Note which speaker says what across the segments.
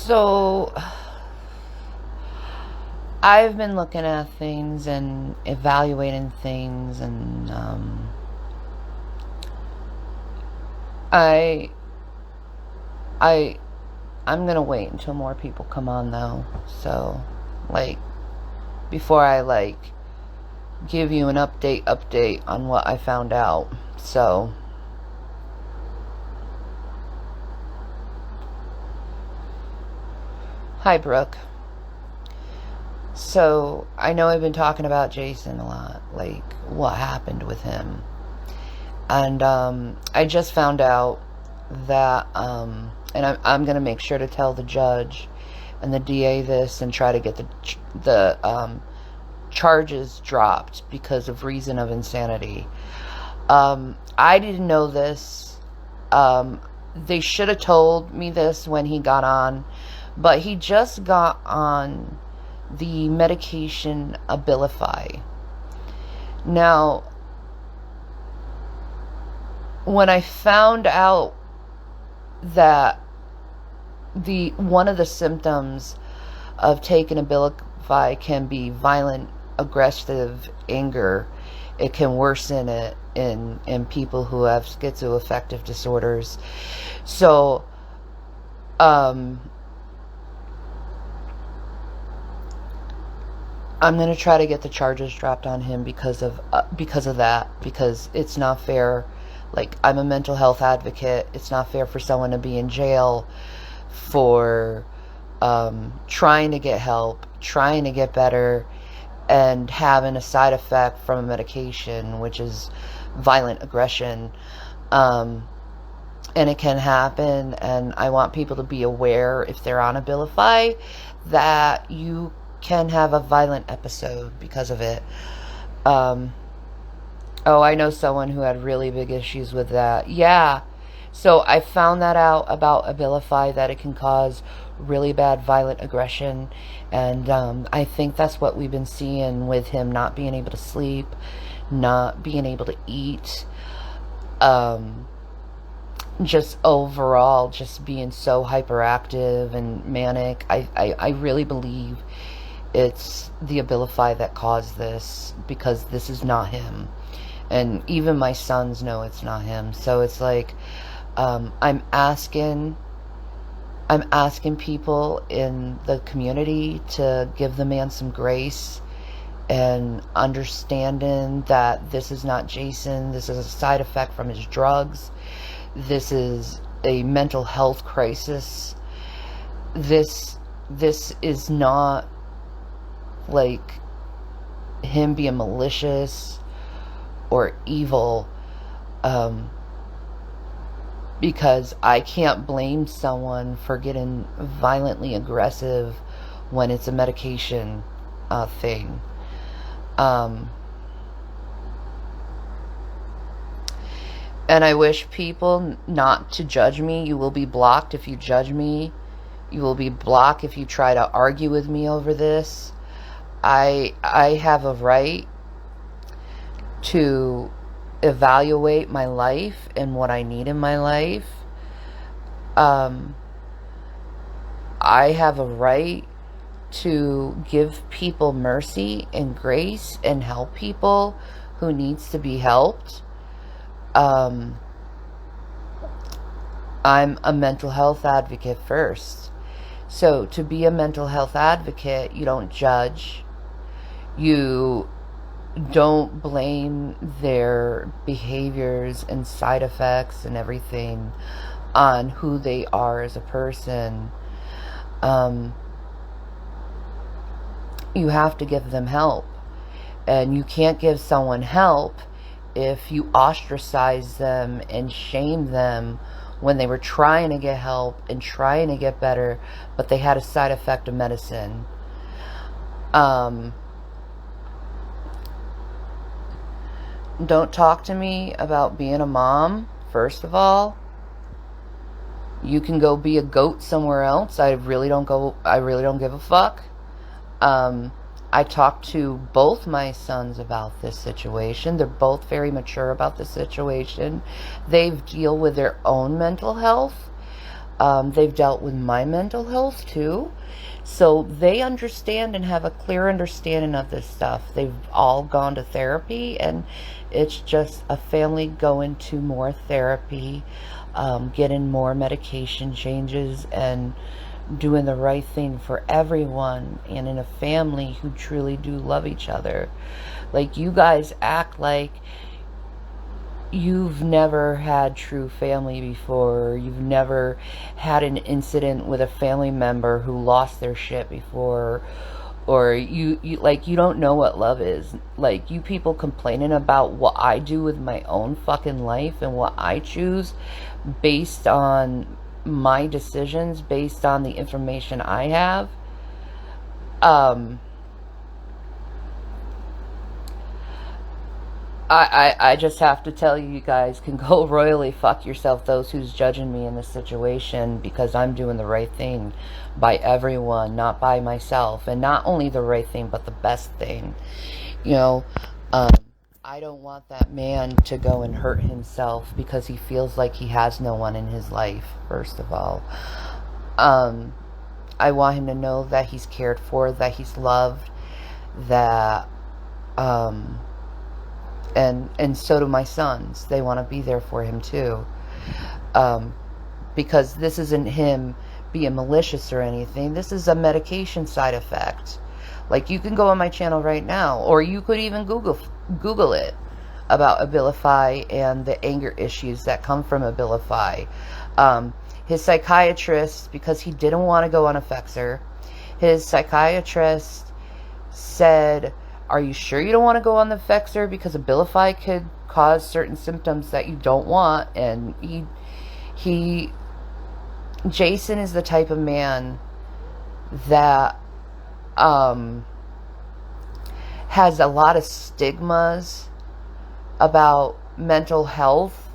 Speaker 1: So, I've been looking at things and evaluating things, and I, I, I'm gonna wait until more people come on though. So, like, before I give you an update on what I found out. So, hi Brooke. So, I know I've been talking about Jason a lot, like what happened with him. And I just found out that, and I'm going to make sure to tell the judge and the DA this and try to get the charges dropped because of reason of insanity. I didn't know this. They should have told me this when he got on, but he just got on the medication Abilify. Now, when I found out that one of the symptoms of taking Abilify can be violent, aggressive anger, it can worsen it in people who have schizoaffective disorders. So, I'm going to try to get the charges dropped on him because of that, because it's not fair. Like, I'm a mental health advocate. It's not fair for someone to be in jail for trying to get help, trying to get better, and having a side effect from a medication, which is violent aggression. And it can happen, and I want people to be aware, if they're on Abilify, that you can have a violent episode because of it. Oh, I know someone who had really big issues with that. Yeah. So I found that out about Abilify, that it can cause really bad violent aggression. And I think that's what we've been seeing with him not being able to sleep, not being able to eat. Just overall, just being so hyperactive and manic. I really believe it's the Abilify that caused this, because this is not him. And even my sons know it's not him. So it's like, I'm asking people in the community to give the man some grace, and understanding that this is not Jason. This is a side effect from his drugs. This is a mental health crisis. This is not like him being malicious or evil, because I can't blame someone for getting violently aggressive when it's a medication thing. And I wish people not to judge me. You will be blocked if you judge me. You will be blocked if you try to argue with me over this. I have a right to evaluate my life and what I need in my life. I have a right to give people mercy and grace and help people who needs to be helped. I'm a mental health advocate first. So to be a mental health advocate, you don't judge. You don't blame their behaviors and side effects and everything on who they are as a person. You have to give them help. And you can't give someone help if you ostracize them and shame them when they were trying to get help and trying to get better, but they had a side effect of medicine. Don't talk to me about being a mom, first of all. You can go be a goat somewhere else. I really don't give a fuck. I talked to both my sons about this situation. They're both very mature about the situation. They deal with their own mental health. They've dealt with my mental health too. So they understand and have a clear understanding of this stuff. They've all gone to therapy, and it's just a family going to more therapy, getting more medication changes, and doing the right thing for everyone, and in a family who truly do love each other. Like, you guys act like you've never had true family before. You've never had an incident with a family member who lost their shit before. Or you like, you don't know what love is. Like, you people complaining about what I do with my own fucking life and what I choose based on my decisions, based on the information I have. I just have to tell you, you guys can go royally fuck yourself, those who's judging me in this situation, because I'm doing the right thing by everyone, not by myself. And not only the right thing, but the best thing. You know, I don't want that man to go and hurt himself because he feels like he has no one in his life, first of all. I want him to know that he's cared for, that he's loved, that... And so do my sons. They want to be there for him too. Because this isn't him being malicious or anything. This is a medication side effect. Like, you can go on my channel right now, or you could even Google it about Abilify and the anger issues that come from Abilify. His psychiatrist, because he didn't want to go on Effexor, his psychiatrist said, are you sure you don't want to go on the Effexor? Because Abilify could cause certain symptoms that you don't want. And Jason is the type of man that has a lot of stigmas about mental health.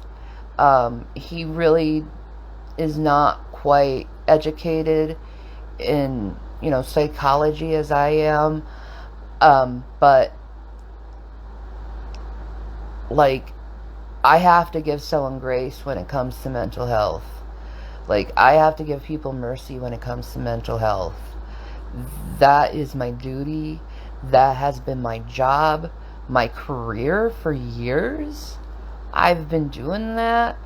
Speaker 1: He really is not quite educated in, psychology as I am. But, like, I have to give someone grace when it comes to mental health. Like, I have to give people mercy when it comes to mental health. That is my duty. That has been my job, my career for years. I've been doing that.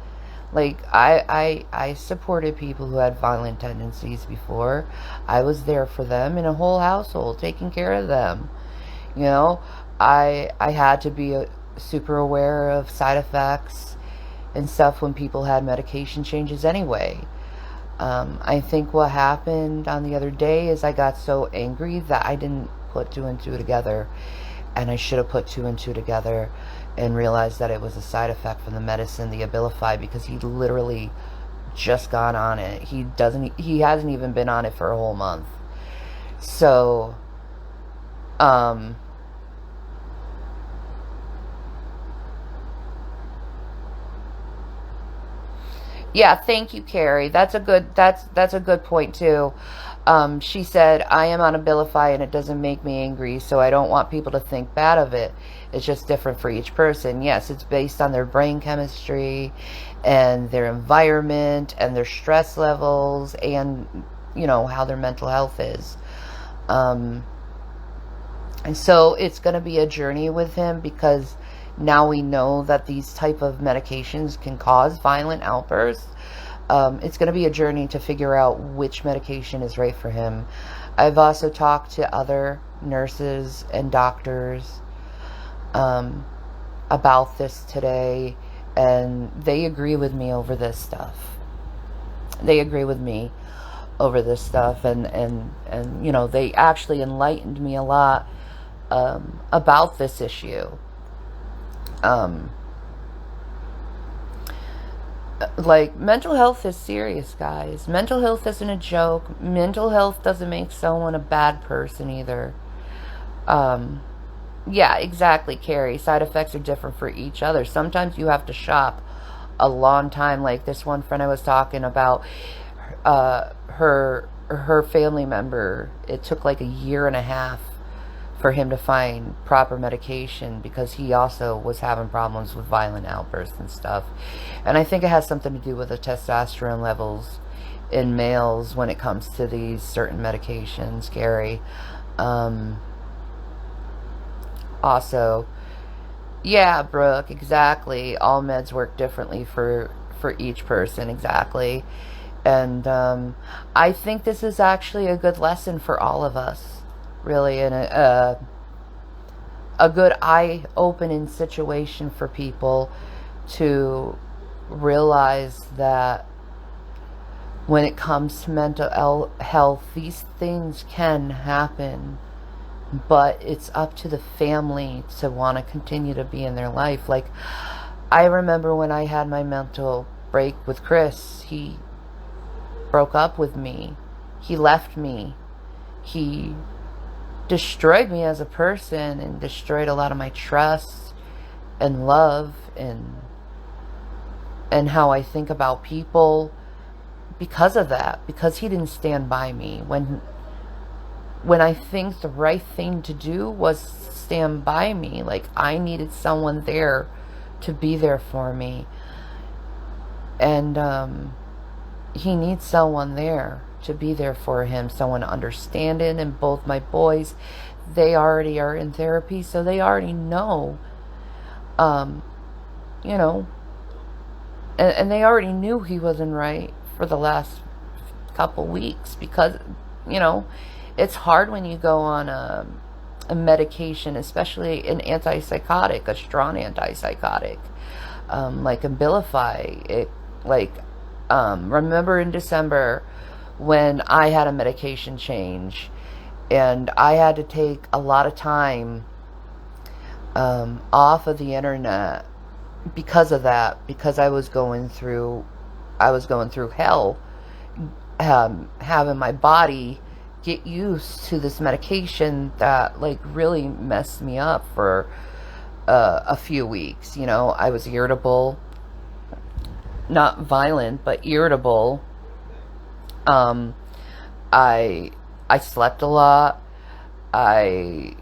Speaker 1: Like, I supported people who had violent tendencies before. I was there for them in a whole household, taking care of them. I had to be super aware of side effects and stuff when people had medication changes anyway. I think what happened on the other day is I got so angry that I didn't put two and two together. And I should have put two and two together and realized that it was a side effect from the medicine, the Abilify, because he literally just got on it. He hasn't even been on it for a whole month. So, yeah, thank you, Carrie. That's a good point too. She said, I am on Abilify and it doesn't make me angry, so I don't want people to think bad of it. It's just different for each person. Yes, it's based on their brain chemistry and their environment and their stress levels and, how their mental health is. And so it's going to be a journey with him, because now we know that these type of medications can cause violent outbursts. It's going to be a journey to figure out which medication is right for him. I've also talked to other nurses and doctors about this today, and they agree with me over this stuff. They agree with me over this stuff, and they actually enlightened me a lot about this issue. Like, mental health is serious, guys. Mental health isn't a joke. Mental health doesn't make someone a bad person either. Yeah, exactly, Carrie. Side effects are different for each other. Sometimes you have to shop a long time. Like this one friend I was talking about, her family member, it took like a year and a half for him to find proper medication, because he also was having problems with violent outbursts and stuff. And I think it has something to do with the testosterone levels in males when it comes to these certain medications, Gary. Also, yeah, Brooke, exactly. All meds work differently for each person, exactly. And I think this is actually a good lesson for all of us, really, and a good eye-opening situation for people to realize that when it comes to mental health, these things can happen, but it's up to the family to want to continue to be in their life. Like, I remember when I had my mental break with Chris, he broke up with me. He left me. He destroyed me as a person and destroyed a lot of my trust and love and how I think about people because of that, because he didn't stand by me when I think the right thing to do was stand by me. Like, I needed someone there to be there for me, and he needs someone there to be there for him, someone understanding. And both my boys, they already are in therapy, so they already know, you know, and they already knew he wasn't right for the last couple weeks, because, you know, it's hard when you go on a medication, especially an antipsychotic, a strong antipsychotic, like Abilify. Remember in December when I had a medication change and I had to take a lot of time off of the internet because of that, because I was going through hell, having my body get used to this medication that, like, really messed me up for a few weeks. You know, I was irritable, not violent, but irritable. I slept a lot. I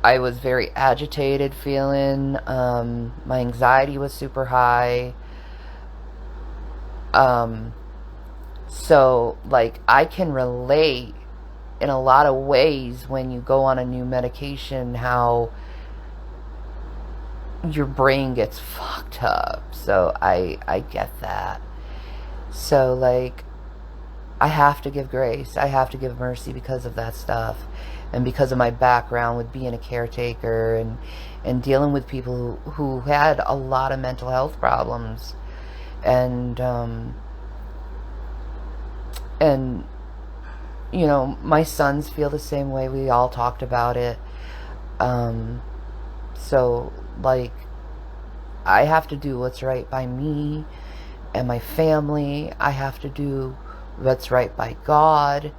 Speaker 1: was very agitated feeling. My anxiety was super high. So, like, I can relate in a lot of ways when you go on a new medication, how your brain gets fucked up. So I get that. So, like, I have to give grace. I have to give mercy because of that stuff. And because of my background with being a caretaker and dealing with people who had a lot of mental health problems. And you know, my sons feel the same way. We all talked about it. So, like, I have to do what's right by me and my family. I have to do what's right by God.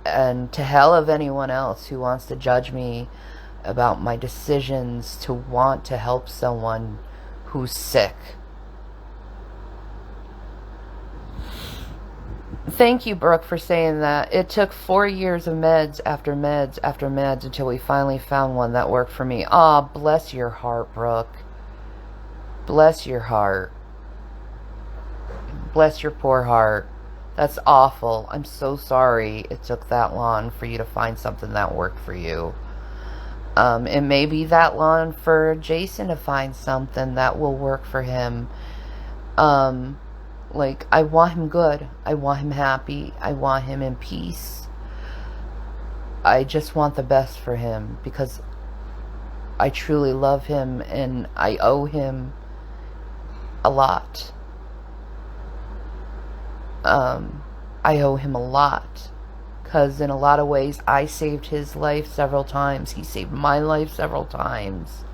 Speaker 1: And to hell of anyone else who wants to judge me about my decisions to want to help someone who's sick. Thank you, Brooke, for saying that. It took 4 years of meds after meds after meds until we finally found one that worked for me. Ah, bless your heart, Brooke. Bless your heart. Bless your poor heart. That's awful. I'm so sorry it took that long for you to find something that worked for you. It may be that long for Jason to find something that will work for him. Like, I want him good. I want him happy. I want him in peace. I just want the best for him because I truly love him and I owe him a lot. I owe him a lot because in a lot of ways I saved his life several times. He saved my life several times.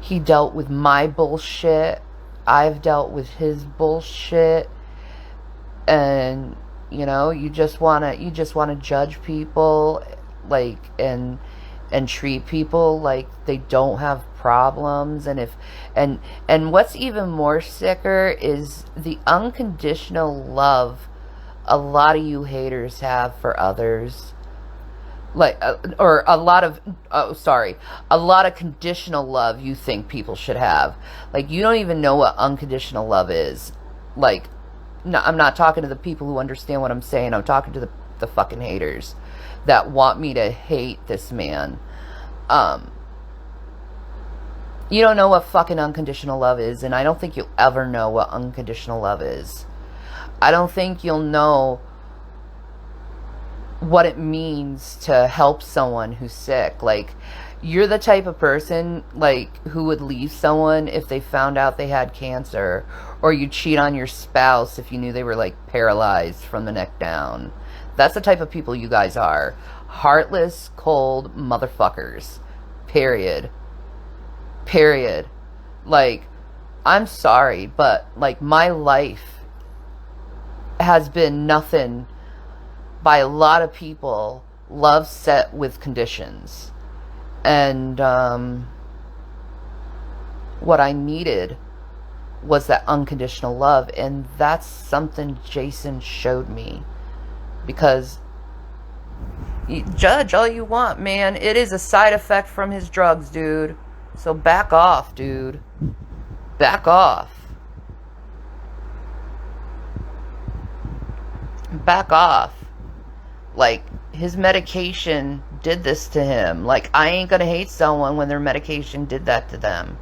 Speaker 1: He dealt with my bullshit. I've dealt with his bullshit. And, you know, you just want to judge people, like, and treat people like they don't have problems. And what's even more sicker is the unconditional love a lot of you haters have for others. Like, or a lot of conditional love you think people should have. Like, you don't even know what unconditional love is. Like, no, I'm not talking to the people who understand what I'm saying. I'm talking to the fucking haters that want me to hate this man. Um, you don't know what fucking unconditional love is, and I don't think you'll ever know what unconditional love is. I don't think you'll know what it means to help someone who's sick. Like, you're the type of person, like, who would leave someone if they found out they had cancer, or you cheat on your spouse if you knew they were, like, paralyzed from the neck down. That's the type of people you guys are. Heartless, cold motherfuckers. Period. Period. Like, I'm sorry, but, like, my life has been nothing by a lot of people, love set with conditions. And what I needed was that unconditional love, and that's something Jason showed me. Because you judge all you want, man, it is a side effect from his drugs, dude. So back off, dude. Back off. Back off. Like, his medication did this to him. Like, I ain't gonna hate someone when their medication did that to them.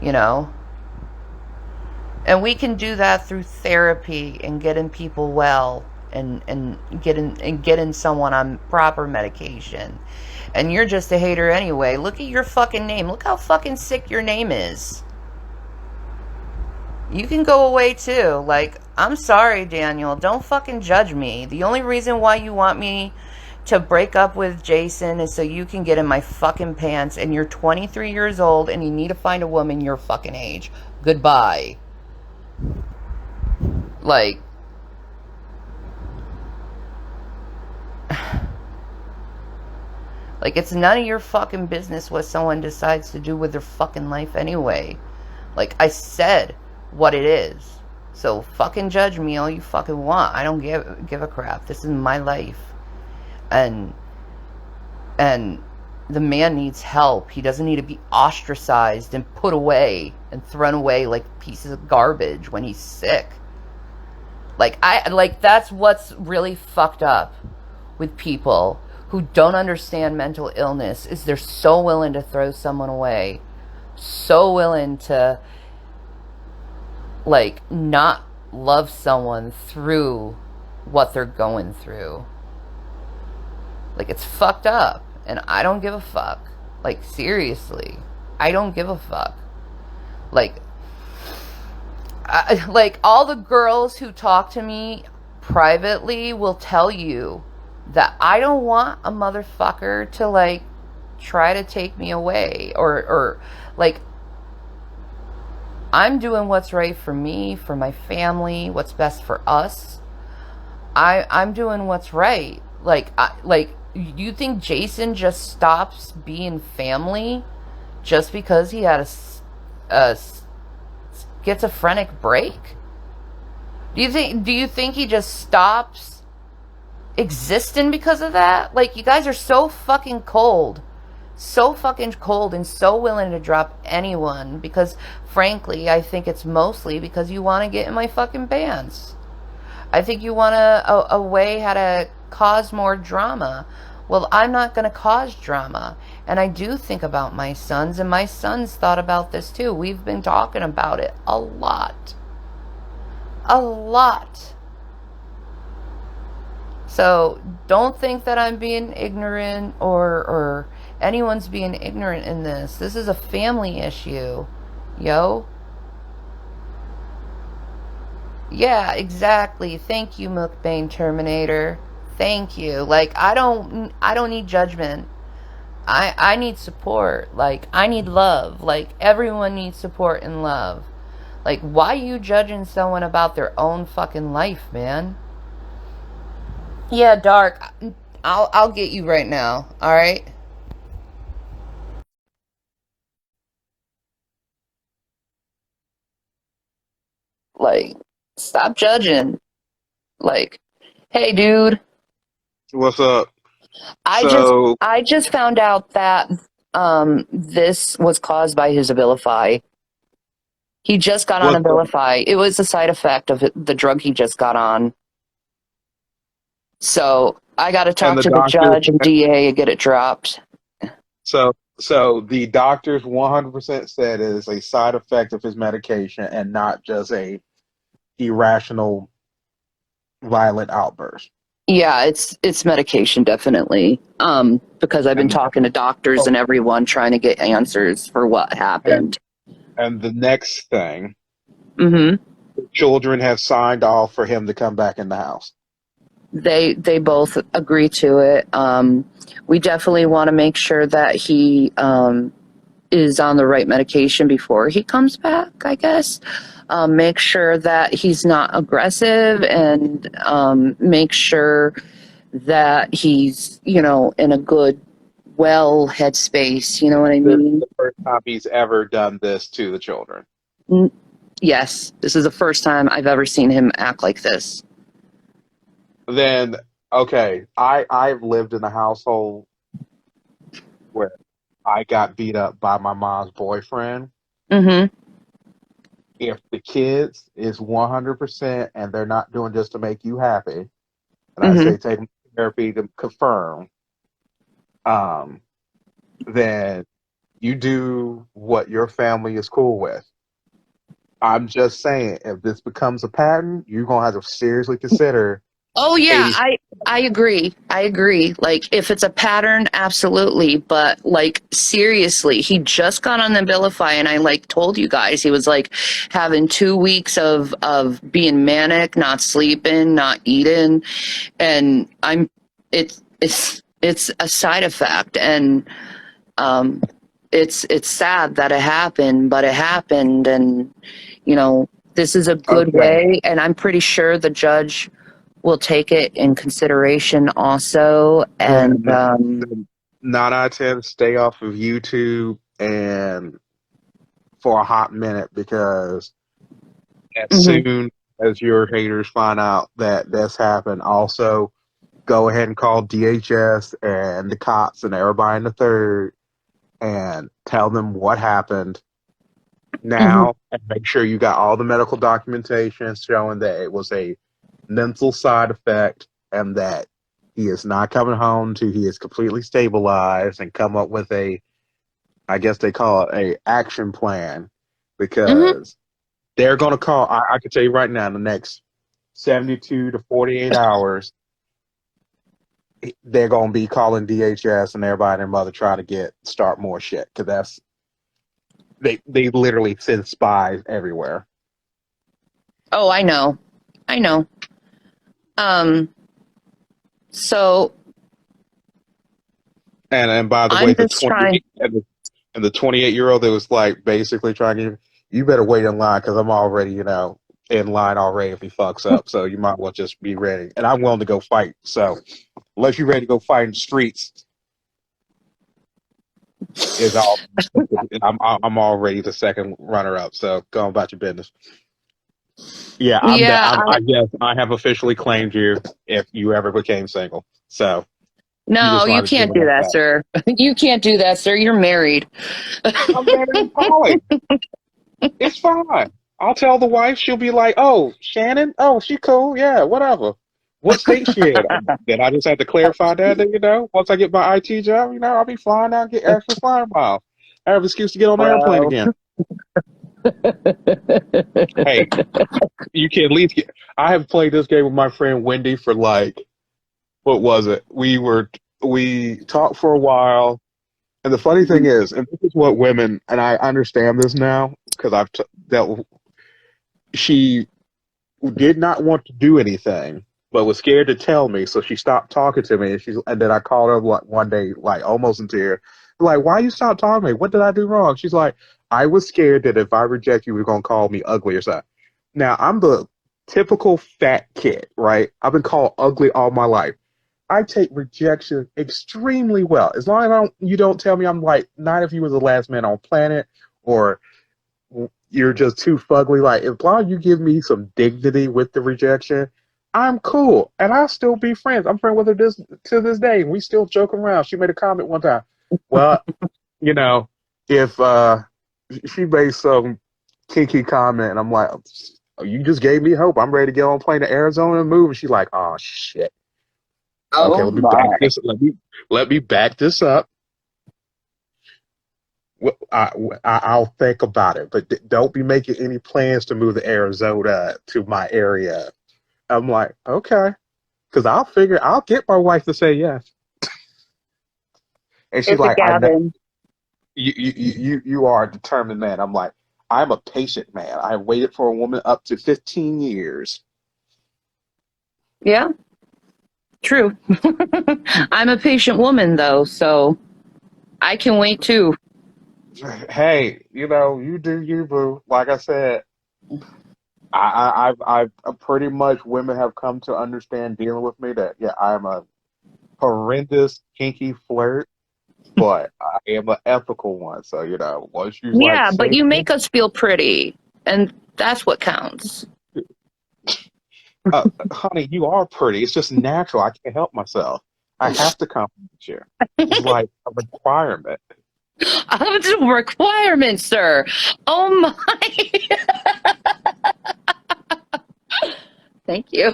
Speaker 1: You know? And we can do that through therapy and getting people well and getting someone on proper medication. And you're just a hater anyway. Look at your fucking name. Look how fucking sick your name is. You can go away too. Like, I'm sorry, Daniel. Don't fucking judge me. The only reason why you want me to break up with Jason is so you can get in my fucking pants, and you're 23 years old and you need to find a woman your fucking age. Goodbye. Like, it's none of your fucking business what someone decides to do with their fucking life anyway. Like, I said what it is. So fucking judge me all you fucking want. I don't give a crap. This is my life. And the man needs help. He doesn't need to be ostracized and put away and thrown away like pieces of garbage when he's sick. Like, that's what's really fucked up with people who don't understand mental illness, is they're so willing to throw someone away. So willing to, like, not love someone through what they're going through. Like, it's fucked up, and I don't give a fuck. Like, seriously, I don't give a fuck. Like, like, all the girls who talk to me privately will tell you that I don't want a motherfucker to, like, try to take me away, or like, I'm doing what's right for me, for my family, what's best for us. I'm doing what's right. Like, you think Jason just stops being family just because he had a schizophrenic break? Do you think he just stops existing because of that? Like, you guys are so fucking cold. So fucking cold and so willing to drop anyone because, frankly, I think it's mostly because you want to get in my fucking pants. I think you want a way how to cause more drama. Well, I'm not going to cause drama. And I do think about my sons, and my sons thought about this too. We've been talking about it a lot. A lot. So don't think that I'm being ignorant or anyone's being ignorant in this. This is a family issue, yo. Yeah, exactly. Thank you, Mukbang Terminator. Thank you. Like, I don't need judgment. I need support. Like, I need love. Like, everyone needs support and love. Like, why are you judging someone about their own fucking life, man? Yeah, Dark. I'll get you right now. All right. Like, stop judging. Like, hey, dude.
Speaker 2: What's up?
Speaker 1: I just
Speaker 2: So,
Speaker 1: I just found out that this was caused by his Abilify. He just got on
Speaker 2: What's up?
Speaker 1: Abilify. It was a side effect of the drug he just got on. So I got to
Speaker 2: And
Speaker 1: talk
Speaker 2: the
Speaker 1: to the
Speaker 2: doctors.
Speaker 1: judge and DA and get it dropped.
Speaker 2: So the doctors 100% said it is a side effect of his medication and not just a irrational violent outburst.
Speaker 1: Yeah, it's medication definitely. Because I've been
Speaker 2: And
Speaker 1: talking to doctors and everyone trying to get answers for what
Speaker 2: and
Speaker 1: happened.
Speaker 2: and the next thing,
Speaker 1: Hmm.
Speaker 2: children have signed off for him to come back in the house.
Speaker 1: They both agree to it. We definitely want to make sure that he is on the right medication before he comes back, I guess. Make sure that he's not aggressive and make sure that he's, in a good, well headspace. You know what I
Speaker 2: This is
Speaker 1: mean?
Speaker 2: the first time he's ever done this to the children.
Speaker 1: Yes, this is the first time I've ever seen him act like this.
Speaker 2: Then okay, I've lived in a household where I got beat up by my mom's boyfriend.
Speaker 1: Hmm.
Speaker 2: If the kids is 100% and they're not doing just to make you happy, and I
Speaker 1: Hmm.
Speaker 2: say take them to therapy to confirm, um, then you do what your family is cool with. I'm just saying, if this becomes a pattern, you're gonna have to seriously consider
Speaker 1: Oh yeah,
Speaker 2: 80.
Speaker 1: I agree. I agree. Like if it's a pattern, absolutely. But like seriously, he just got on the Abilify and I like told you guys he was like having 2 weeks of being manic, not sleeping, not eating. And it's a side effect and um it's sad that it happened, but it happened and you know, this is a good
Speaker 2: Okay,
Speaker 1: way and I'm pretty sure the judge will take it in consideration also. And
Speaker 2: then 9 out of 10, stay off of YouTube and for a hot minute because as
Speaker 1: mhm,
Speaker 2: soon as your haters find out that this happened, also go ahead and call DHS and the cops and everybody in the third and tell them what happened
Speaker 1: mhm,
Speaker 2: now and make sure you got all the medical documentation showing that it was a mental side effect and that he is not coming home until he is completely stabilized and come up with a, I guess they call it a action plan
Speaker 1: mhm.
Speaker 2: because they're going to call, I can tell you right now, in the next 72 to 48 hours, they're going to be calling DHS and everybody and their mother trying to start more shit because they literally send spies everywhere.
Speaker 1: Oh, I know. I know. Um, so
Speaker 2: And by the way,
Speaker 1: I'm just trying.
Speaker 2: the 28-year-old that was like basically trying to, you better wait in line because I'm already, in line already if he fucks up. So you might well just be ready. And I'm willing to go fight. So unless you're ready to go fight in the streets, is all. I'm already the second runner up. So go on about your business. Yeah,
Speaker 1: Yeah,
Speaker 2: I guess I have officially claimed you if you ever became single. So you
Speaker 1: no,
Speaker 2: just
Speaker 1: you
Speaker 2: wanted to
Speaker 1: can't do
Speaker 2: realize
Speaker 1: that,
Speaker 2: that.
Speaker 1: sir. You can't do that, sir. You're married.
Speaker 2: I'm married to Polly. It's fine. I'll tell the wife. She'll be like, "Oh, Shannon. Oh, she cool. Yeah, whatever. What state she in?" Then I just have to clarify that. Once I get my IT job, I'll be flying out, get extra flying miles. I have an excuse to get on the airplane
Speaker 1: Bro.
Speaker 2: again. Hey, you can at least get. I have played this game with my friend Wendy for like, what was it? We talked for a while, and the funny thing is, and this is what women, and I understand this now because dealt. She did not want to do anything, but was scared to tell me. So she stopped talking to me, and then I called her like one day, like almost in tears, like, "Why you stop talking to me? What did I do wrong?" She's like, "I was scared that if I reject you, you're gonna call me ugly or something." Now I'm the typical fat kid, right? I've been called ugly all my life. I take rejection extremely well. As long as you don't tell me I'm like, not if you were the last man on planet or you're just too fugly. Like, as long as you give me some dignity with the rejection, I'm cool, and I'll still be friends. I'm friends with her to this day. We still joke around. She made a comment one time. Well, you know, if she made some kinky comment, and I'm like, oh, you just gave me hope. I'm ready to get on a plane to Arizona and move. And she's like, oh shit. Okay,
Speaker 1: Oh
Speaker 2: let me back
Speaker 1: my.
Speaker 2: this. Let me back this up. Well, I'll think about it, but don't be making any plans to move to Arizona to my area. I'm like, okay, because I'll get my wife to say yes. And she's
Speaker 1: It's a
Speaker 2: like, I know
Speaker 1: Gavin.
Speaker 2: you are a determined man. I'm like, I'm a patient man. I waited for a woman up to 15 years.
Speaker 1: Yeah, true. I'm a patient woman though, so I can wait too.
Speaker 2: Hey, you do you, boo. Like I said, I've pretty much women have come to understand dealing with me that yeah, I'm a horrendous kinky flirt, but I am an ethical one. So once you like
Speaker 1: Yeah, but
Speaker 2: say,
Speaker 1: you make us feel pretty, and that's what counts.
Speaker 2: honey, you are pretty. It's just natural. I can't help myself. I have to compliment you. It's like a requirement.
Speaker 1: It's a requirement, sir. Oh my. Thank you.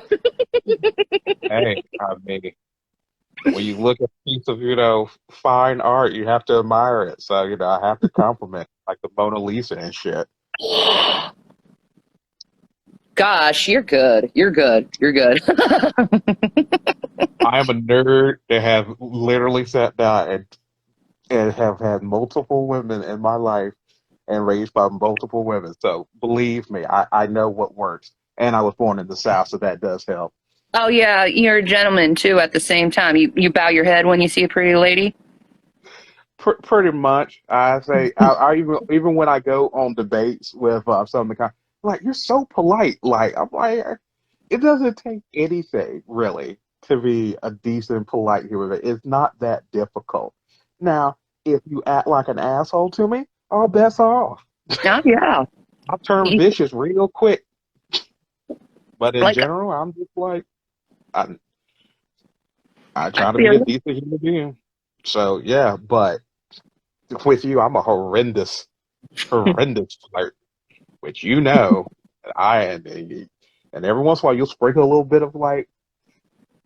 Speaker 2: Hey, I mean, when you look at a piece of fine art, you have to admire it. So I have to compliment like the Mona Lisa and shit.
Speaker 1: Gosh, you're good. You're good. You're good.
Speaker 2: I am a nerd that have literally sat down and have had multiple women in my life and raised by multiple women. So believe me, I know what works. And I was born in the South, so that does help.
Speaker 1: Oh yeah, you're a gentleman too. At the same time, you bow your head when you see a pretty lady.
Speaker 2: Pretty much, I say. I even when I go on debates with some of the like you're so polite. Like I'm like, it doesn't take anything really to be a decent, polite human being. It's not that difficult. Now, if you act like an asshole to me, all bets are off.
Speaker 1: Oh yeah.
Speaker 2: I'll turn
Speaker 1: You-
Speaker 2: vicious real quick. But in
Speaker 1: Like
Speaker 2: general, I'm just like I I
Speaker 1: I
Speaker 2: try to
Speaker 1: feel
Speaker 2: be a
Speaker 1: you.
Speaker 2: decent human being. So yeah, but with you, I'm a horrendous flirt, which I am. And every once in a while, you'll sprinkle a little bit of like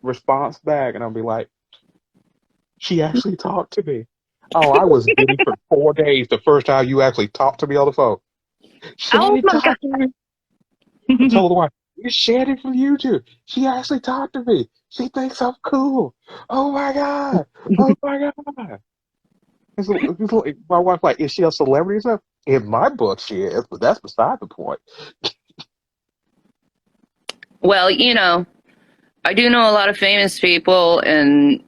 Speaker 2: response back, and I'll be like, she actually talked to me. Oh, I was giddy for 4 days the first time you actually talked to me on the phone.
Speaker 1: Oh
Speaker 2: Shanny
Speaker 1: my
Speaker 2: talked to me. I
Speaker 1: god.
Speaker 2: told the wife, it's Shanny from YouTube. She actually talked to me. She thinks I'm cool. Oh my God. Oh my God. My wife's like, is she a celebrity or something? In my book, she is, but that's beside the point.
Speaker 1: Well, I do know a lot of famous people, and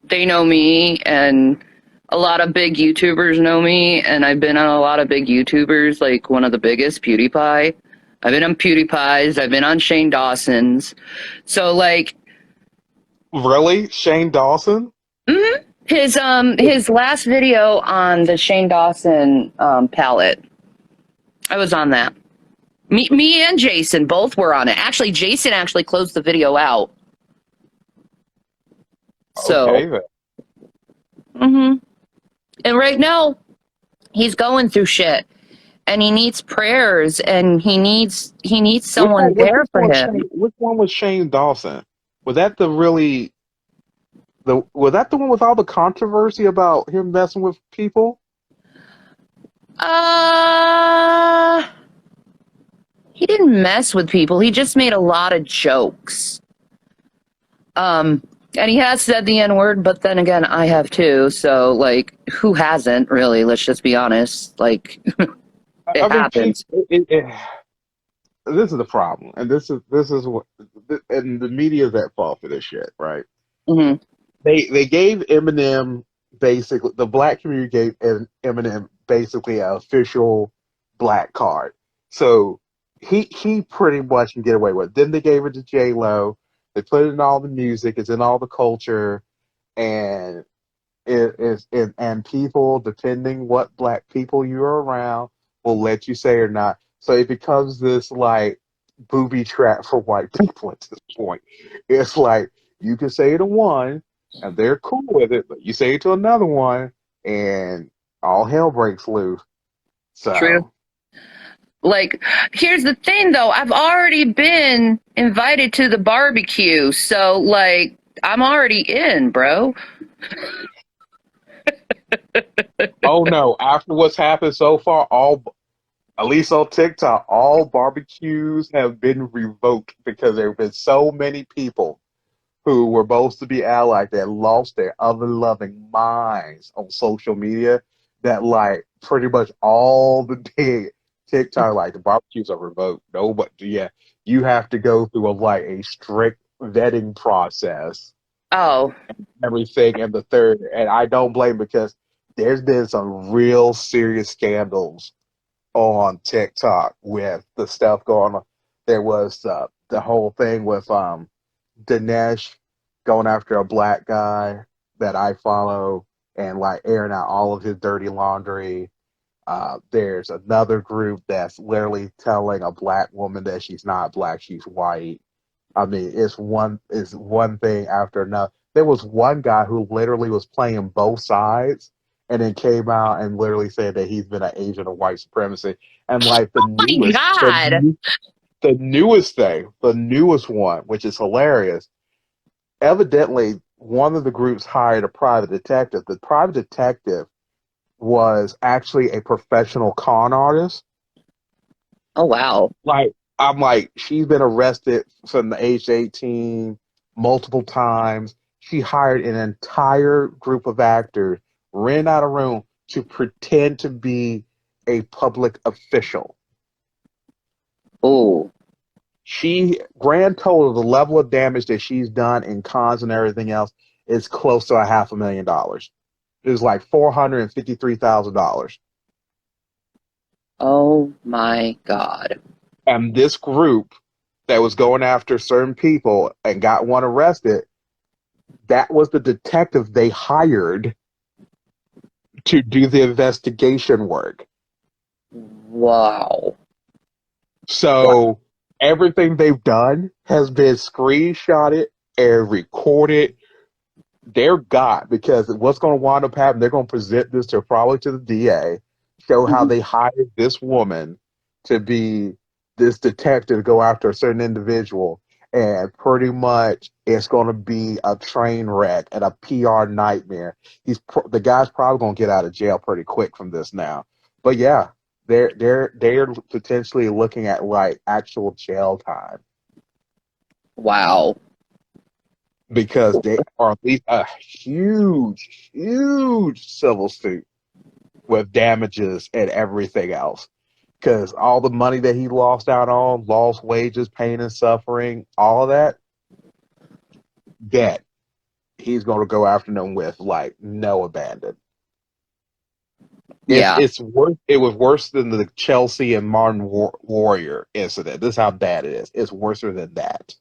Speaker 1: they know me, and a lot of big YouTubers know me, and I've been on a lot of big YouTubers, like one of the biggest, PewDiePie. I've been on PewDiePie's, I've been on Shane Dawson's. So like
Speaker 2: Really? Shane Dawson?
Speaker 1: mhm. his last video on the Shane Dawson palette, I was on that. Me and Jason both were on it. Actually, Jason actually closed the video out. So,
Speaker 2: Okay, then.
Speaker 1: hmm and right now he's going through shit, and he needs prayers, and he needs someone there for him.
Speaker 2: Which one was Shane Dawson? Was that the really was that the one with all the controversy about him messing with people?
Speaker 1: Uh, he didn't mess with people. He just made a lot of jokes. And he has said the N word, but then again, I have too. So, like, who hasn't really? Let's just be honest. Like,
Speaker 2: I
Speaker 1: it
Speaker 2: mean,
Speaker 1: happens.
Speaker 2: this is the problem, and this is what, and the media is at fault for this shit, right?
Speaker 1: Hmm.
Speaker 2: They gave Eminem basically the black community gave Eminem basically an official black card, so he pretty much can get away with it. Then they gave it to J Lo. They put it in all the music. It's in all the culture, and it is and people depending what black people you're around will let you say or not. So it becomes this like booby trap for white people at this point. It's like you can say it to one and they're cool with it, but you say it to another one and all hell breaks loose.
Speaker 1: True.
Speaker 2: So
Speaker 1: Like, here's the thing though, I've already been invited to the barbecue, so like I'm already in, bro.
Speaker 2: Oh no! After what's happened so far, all at least on TikTok, all barbecues have been revoked because there have been so many people who were supposed to be allies that lost their other loving minds on social media. That like pretty much all the day TikTok like the barbecues are revoked. No, but yeah, you have to go through a strict vetting process,
Speaker 1: Oh,
Speaker 2: everything, and the third. And I don't blame because there's been some real serious scandals on TikTok with the stuff going on. There was the whole thing with Dinesh going after a black guy that I follow and like airing out all of his dirty laundry. There's another group that's literally telling a black woman that she's not black, she's white. I mean, it's one thing after another. There was one guy who literally was playing both sides and then came out and literally said that he's been an agent of white supremacy. And like
Speaker 1: my God.
Speaker 2: the newest thing, the newest one, which is hilarious. Evidently, one of the groups hired a private detective. The private detective was actually a professional con artist.
Speaker 1: Oh, wow.
Speaker 2: Like I'm like, she's been arrested from the age 18 multiple times. She hired an entire group of actors, ran out of room to pretend to be a public official.
Speaker 1: Oh,
Speaker 2: She grand total the level of damage that she's done in cons and everything else is close to $500,000. It was like $453,000.
Speaker 1: oh my God.
Speaker 2: And this group that was going after certain people and got one arrested, that was the detective they hired to do the investigation work.
Speaker 1: Wow. Wow.
Speaker 2: So everything they've done has been screenshotted and recorded. They're got because what's going to wind up happening, they're going to present this to probably to the DA, show how
Speaker 1: Mhm.
Speaker 2: they hired this woman to be this detective to go after a certain individual, and pretty much it's going to be a train wreck and a PR nightmare. The guy's probably going to get out of jail pretty quick from this now. But yeah, they're potentially looking at like actual jail time
Speaker 1: Wow.
Speaker 2: because they are at least a huge civil suit with damages and everything else. Because all the money that he lost out on, lost wages, pain and suffering, all of that, debt, he's going to go after them with like no abandon. It's
Speaker 1: Yeah.
Speaker 2: it's worse. It was worse than the Chelsea and Martin Warrior incident. This is how bad it is. It's worse than that.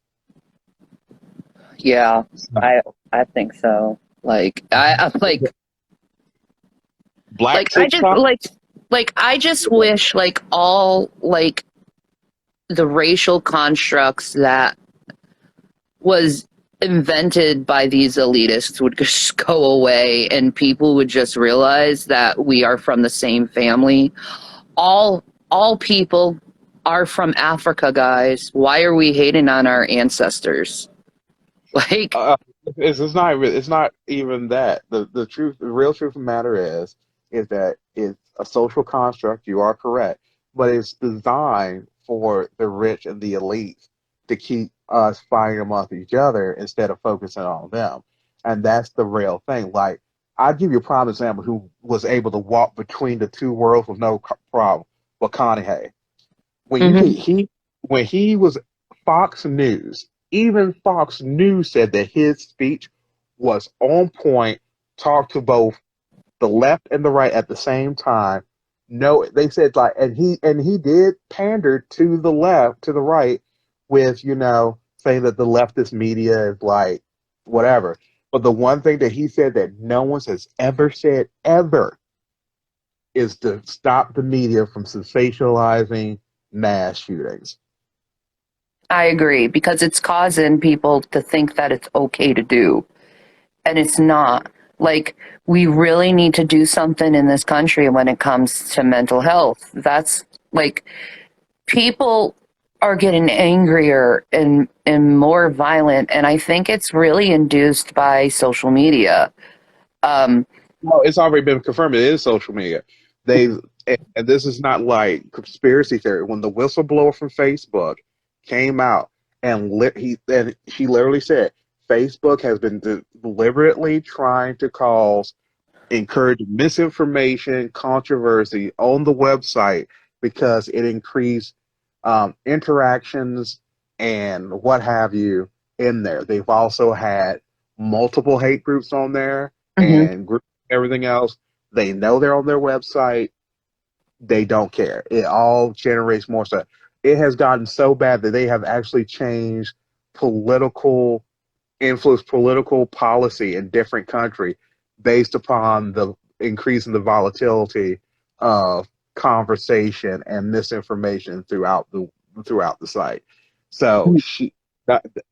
Speaker 1: Yeah. I I think so. Like I'm
Speaker 2: Black
Speaker 1: I just
Speaker 2: TikTok.
Speaker 1: I just wish like all like the racial constructs that was invented by these elitists would just go away and people would just realize that we are from the same family. All people are from Africa, guys. Why are we hating on our ancestors? Like,
Speaker 2: Uh, it's not even that. The truth, the real truth of the matter is that it's a social construct. You are correct, but it's designed for the rich and the elite to keep us fighting amongst each other instead of focusing on them, and that's the real thing. Like I'll give you a prime example who was able to walk between the two worlds with no problem. McConaughey, when you
Speaker 1: mhm.
Speaker 2: he when he was Fox News, even Fox News said that his speech was on point, talked to both the left and the right at the same time. No, they said like, and he did pander to the left, to the right, with saying that the leftist media is like whatever. But the one thing that he said that no one has ever said ever is to stop the media from sensationalizing mass shootings.
Speaker 1: I agree because it's causing people to think that it's okay to do, and it's not. Like, we really need to do something in this country when it comes to mental health. That's like people are getting angrier and more violent, and I think it's really induced by social media. Um,
Speaker 2: Well, it's already been confirmed. It is social media. They and this is not like conspiracy theory. When the whistleblower from Facebook came out and she literally said Facebook has been deliberately trying to encourage misinformation, controversy on the website because it increased interactions and what have you in there. They've also had multiple hate groups on there
Speaker 1: mhm,
Speaker 2: and everything else. They know they're on their website. They don't care. It all generates more stuff. It has gotten so bad that they have actually changed political influence political policy in different countries based upon the increase in the volatility of conversation and misinformation throughout the site. So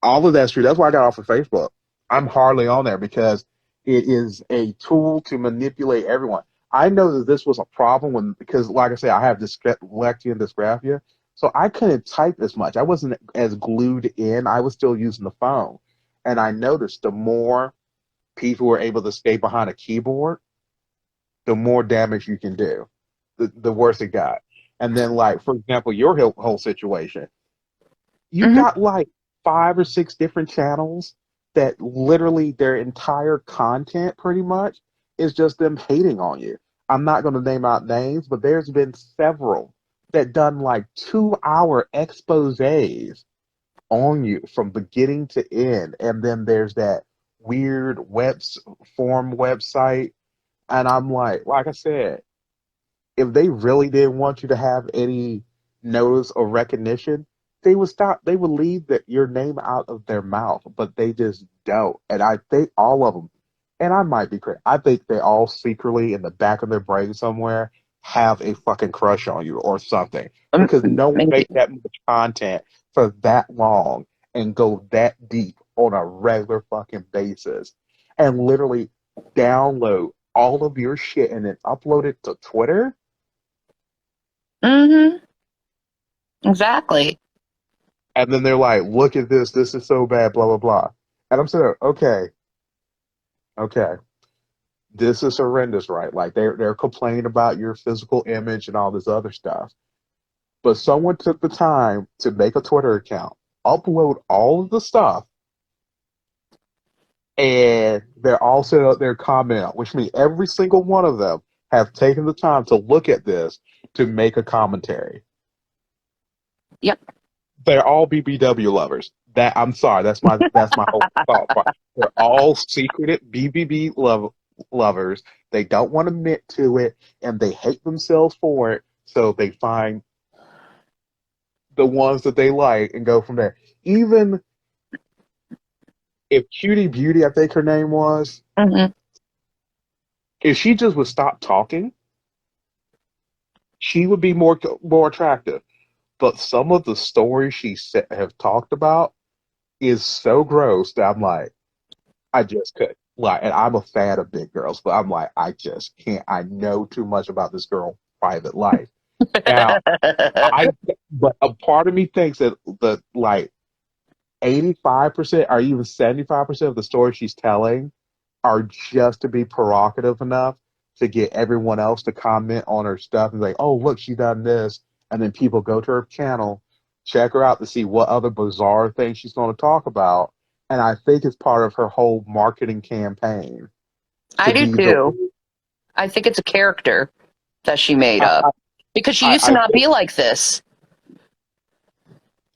Speaker 2: all of that's true. That's why I got off of Facebook. I'm hardly on there because it is a tool to manipulate everyone. I know that this was a problem because, like I said, I have dyslexia and dysgraphia, so I couldn't type as much. I wasn't as glued in. I was still using the phone. And I noticed the more people were able to stay behind a keyboard, the more damage you can do. The worse it got. And then, like, for example, your whole situation, you've
Speaker 1: mhm.
Speaker 2: got like 5 or 6 different channels that literally their entire content pretty much is just them hating on you. I'm not going to name out names, but there's been several that done like 2-hour exposés on you from beginning to end. And then there's that weird form website. And I'm like I said, if they really didn't want you to have any notice or recognition, they would leave your name out of their mouth, but they just don't. And I think all of them, and I might be crazy, I think they all secretly in the back of their brain somewhere have a fucking crush on you or something. Because no one
Speaker 1: Maybe.
Speaker 2: makes that much content for that long and go that deep on a regular fucking basis and literally download all of your shit and then upload it to Twitter.
Speaker 1: Mhm. Exactly.
Speaker 2: And then they're like, look at this. This is so bad, blah, blah, blah. And I'm saying, okay. This is horrendous, right? Like they're complaining about your physical image and all this other stuff. But someone took the time to make a Twitter account, upload all of the stuff, and they're also their comment, which means every single one of them have taken the time to look at this to make a commentary.
Speaker 1: Yep.
Speaker 2: They're all BBW lovers. That I'm sorry, that's my whole thought. They're all secretive lovers. They don't want to admit to it, and they hate themselves for it. So they find the ones that they like and go from there. Even if Cutie Beauty, I think her name was,
Speaker 1: Mhm.
Speaker 2: if she just would stop talking, she would be more attractive. But some of the stories have talked about is so gross that I'm like, I just could like, and I'm a fan of big girls, but I'm like, I just can't. I know too much about this girl's private life. Now, but a part of me thinks that the like 85% or even 75% of the stories she's telling are just to be provocative enough to get everyone else to comment on her stuff and like, oh, look, she done this. And then people go to her channel, check her out to see what other bizarre things she's going to talk about. And I think it's part of her whole marketing campaign to
Speaker 1: I do
Speaker 2: be the.
Speaker 1: too. I think it's a character that she made
Speaker 2: I,
Speaker 1: up because she used to
Speaker 2: I
Speaker 1: not
Speaker 2: think,
Speaker 1: be like this.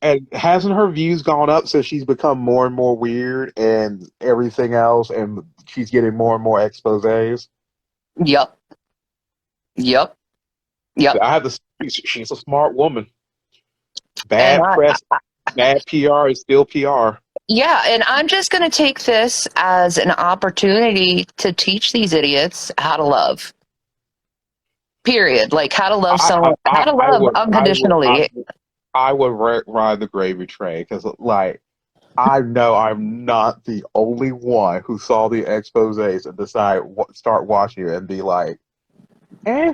Speaker 2: and hasn't her views gone up since she's become more and more weird and everything else, and she's getting more and more exposés?
Speaker 1: Yep. Yep. Yep.
Speaker 2: I have to. She's a smart woman.
Speaker 1: And
Speaker 2: Bad press, bad PR is still PR.
Speaker 1: yeah, and I'm just going to take this as an opportunity to teach these idiots how to love. Period. Like how to love someone, how to
Speaker 2: I
Speaker 1: love
Speaker 2: would,
Speaker 1: unconditionally.
Speaker 2: I would ride the gravy train because, like, I know I'm not the only one who saw the exposés and start watching it and be like, eh,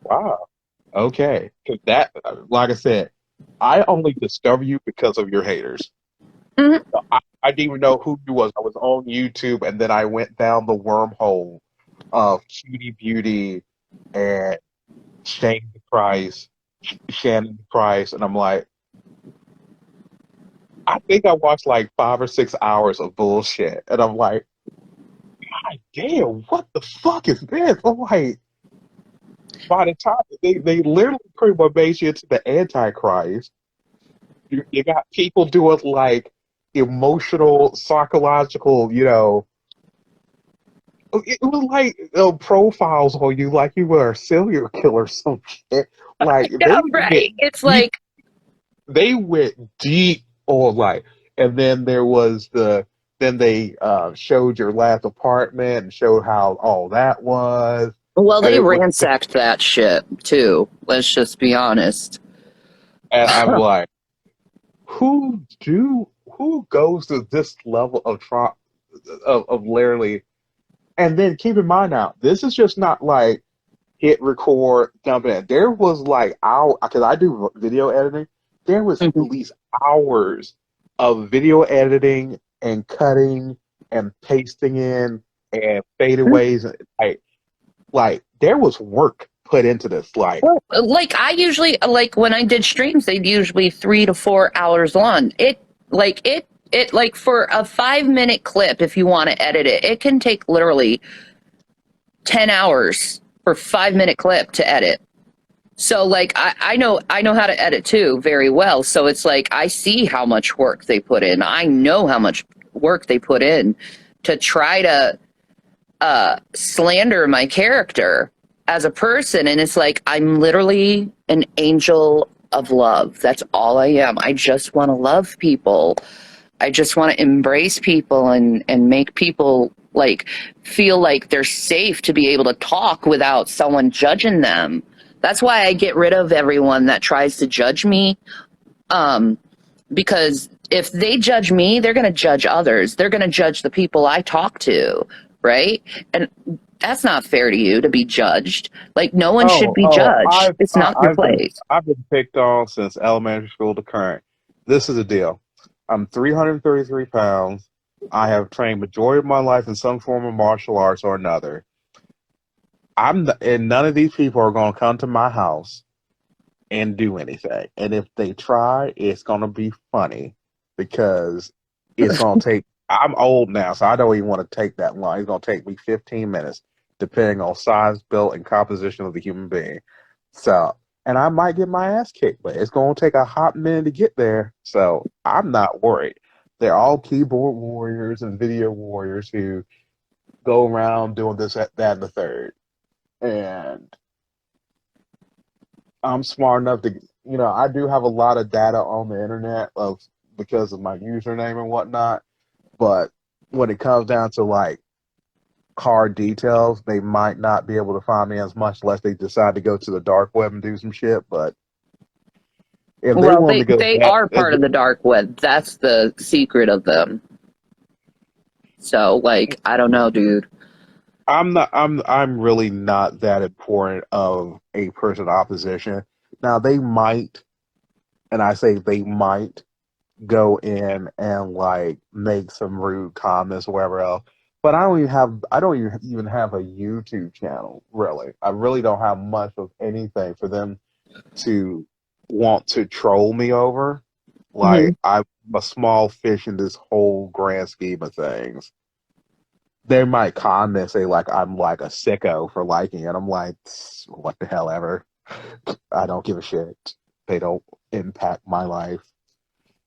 Speaker 2: wow. Okay, 'cause that, like I said, I only discover you because of your haters.
Speaker 1: Mhm.
Speaker 2: So I didn't even know who you was. I was on YouTube, and then I went down the wormhole of Cutie Beauty and Shane Price, Shannon Price, and I'm like, I think I watched like 5 or 6 hours of bullshit, and I'm like, God damn, what the fuck is this? I'm like, by the time they literally pretty much made you into the Antichrist. You got people doing like emotional, psychological, it was like profiles on you, like you were a serial killer or some shit. Like
Speaker 1: Yeah, right. It's
Speaker 2: deep,
Speaker 1: like,
Speaker 2: they went deep on like, and then then they showed your last apartment and showed how all that was,
Speaker 1: well,
Speaker 2: and
Speaker 1: they
Speaker 2: it was,
Speaker 1: ransacked that shit too. Let's just be honest.
Speaker 2: and I'm like, who goes to this level of of literally. And then keep in mind now, this is just not like hit record, dump it in. There was like because I do video editing. There was at
Speaker 1: Mhm.
Speaker 2: least hours of video editing and cutting and pasting in and fadeaways. Like there was work put into this. Like,
Speaker 1: Well, like I usually like when I did streams, they'd usually 3 to 4 hours long. It like for a 5 minute clip, if you want to edit it, it can take literally 10 hours for 5 minute clip to edit. So like I know how to edit too very well. So it's like I see how much work they put in. I know how much work they put in to try to slander my character as a person. And it's like I'm literally an angel of love. That's all I am. I just want to love people. I just want to embrace people and make people like feel like they're safe to be able to talk without someone judging them. That's why I get rid of everyone that tries to judge me. Um, because if they judge me, they're going to judge others. They're going to judge the people I talk to, right? And that's not fair to you to be judged. Like no one should be
Speaker 2: oh,
Speaker 1: judged. It's not your place.
Speaker 2: I've been picked on since elementary school to current. This is the deal. I'm 333 pounds. I have trained majority of my life in some form of martial arts or another. And none of these people are going to come to my house and do anything. And if they try, it's going to be funny because it's going to take. I'm old now, so I don't even want to take that long. It's going to take me 15 minutes, depending on size, build, and composition of the human being. So, and I might get my ass kicked, but it's going to take a hot minute to get there. So I'm not worried. They're all keyboard warriors and video warriors who go around doing this, that, and the third. And I'm smart enough to, I do have a lot of data on the internet because of my username and whatnot. But when it comes down to like hard details, they might not be able to find me as much unless they decide to go to the dark web and do some shit. But if they
Speaker 1: Well,
Speaker 2: want to go
Speaker 1: they
Speaker 2: that,
Speaker 1: are part of the dark web. That's the secret of them. So like I don't know, dude.
Speaker 2: I'm really not that important of a person opposition. Now they might, and I say they might go in and like make some rude comments or whatever else. But I don't even have a YouTube channel, really. I really don't have much of anything for them to want to troll me over.
Speaker 1: Hmm.
Speaker 2: Like I'm a small fish in this whole grand scheme of things. They might comment say like I'm like a sicko for liking it. I'm like, what the hell ever. I don't give a shit. They don't impact my life.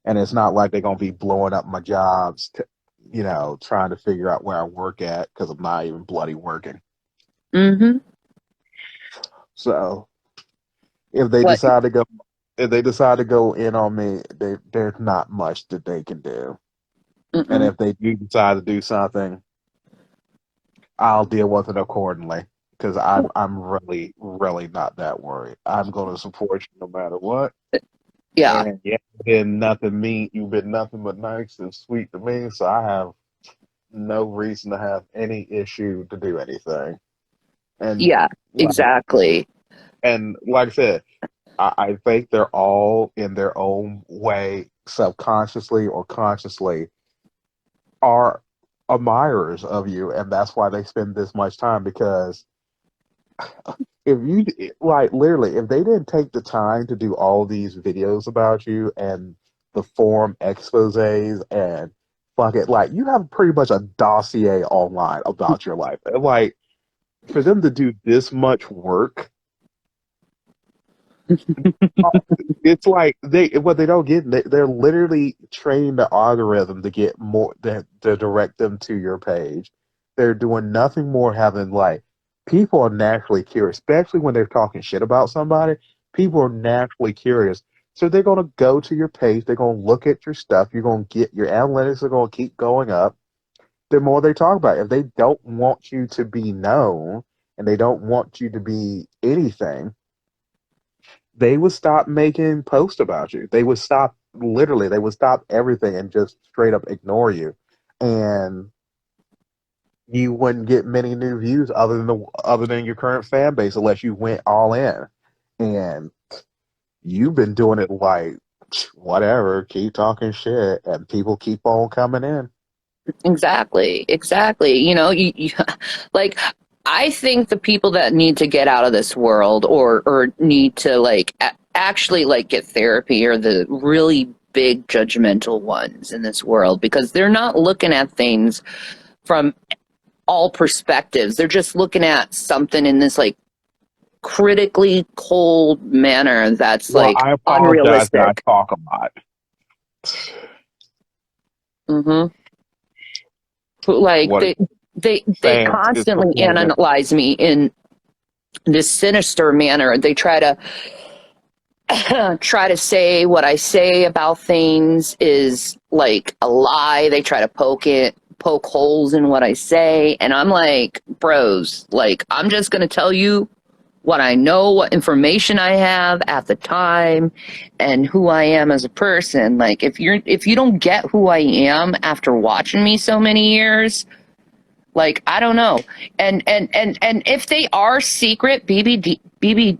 Speaker 2: And it's not like they're gonna be blowing up my jobs, trying to figure out where I work at because I'm not even bloody working.
Speaker 1: Hmm.
Speaker 2: So if they
Speaker 1: What?
Speaker 2: decide to go, if they decide to go in on me, there's not much that they can do. And
Speaker 1: Mm-mm.
Speaker 2: if they do decide to do something, I'll deal with it accordingly because I'm really really not that worried. I'm going to support you no matter what.
Speaker 1: Yeah.
Speaker 2: And yeah, you've been nothing but nice and sweet to me. So I have no reason to have any issue to do anything. And
Speaker 1: Yeah.
Speaker 2: like,
Speaker 1: Exactly.
Speaker 2: and like I said, I think they're all in their own way, subconsciously or consciously, are admirers of you, and that's why they spend this much time. Because if you like literally, if they didn't take the time to do all these videos about you and the forum exposés and fuck it, like you have pretty much a dossier online about your life. And like for them to do this much work, it's like they what they don't get. They're literally training the algorithm to get more to direct them to your page. They're doing nothing more having like people are naturally curious, especially when they're talking shit about somebody. People are naturally curious, so they're gonna go to your page. They're gonna look at your stuff. You're gonna get your analytics are gonna keep going up. The more they talk about it. If they don't want you to be known and they don't want you to be anything, they would stop making posts about you. They would stop literally, they would stop everything and just straight up ignore you. And you wouldn't get many new views other than your current fan base unless you went all in. And you've been doing it like whatever, keep talking shit and people keep on coming in.
Speaker 3: Exactly, exactly. Like, I think the people that need to get out of this world or need to like actually like get therapy are the really big judgmental ones in this world, because they're not looking at things from all perspectives. They're just looking at something in this like critically cold manner that's
Speaker 2: Well,
Speaker 3: like
Speaker 2: I apologize that I
Speaker 3: unrealistic.
Speaker 2: talk a lot.
Speaker 3: Mm-hmm. Like
Speaker 2: What
Speaker 3: they
Speaker 2: fans is
Speaker 3: constantly
Speaker 2: complaining.
Speaker 3: analyze me in this sinister manner. They try to try to say what I say about things is like a lie. They try to poke holes in what I say, and I'm like, bros, like I'm just gonna tell you what I know, what information I have at the time, and who I am as a person. Like if you don't get who I am after watching me so many years, like I don't know. And if they are secret BBW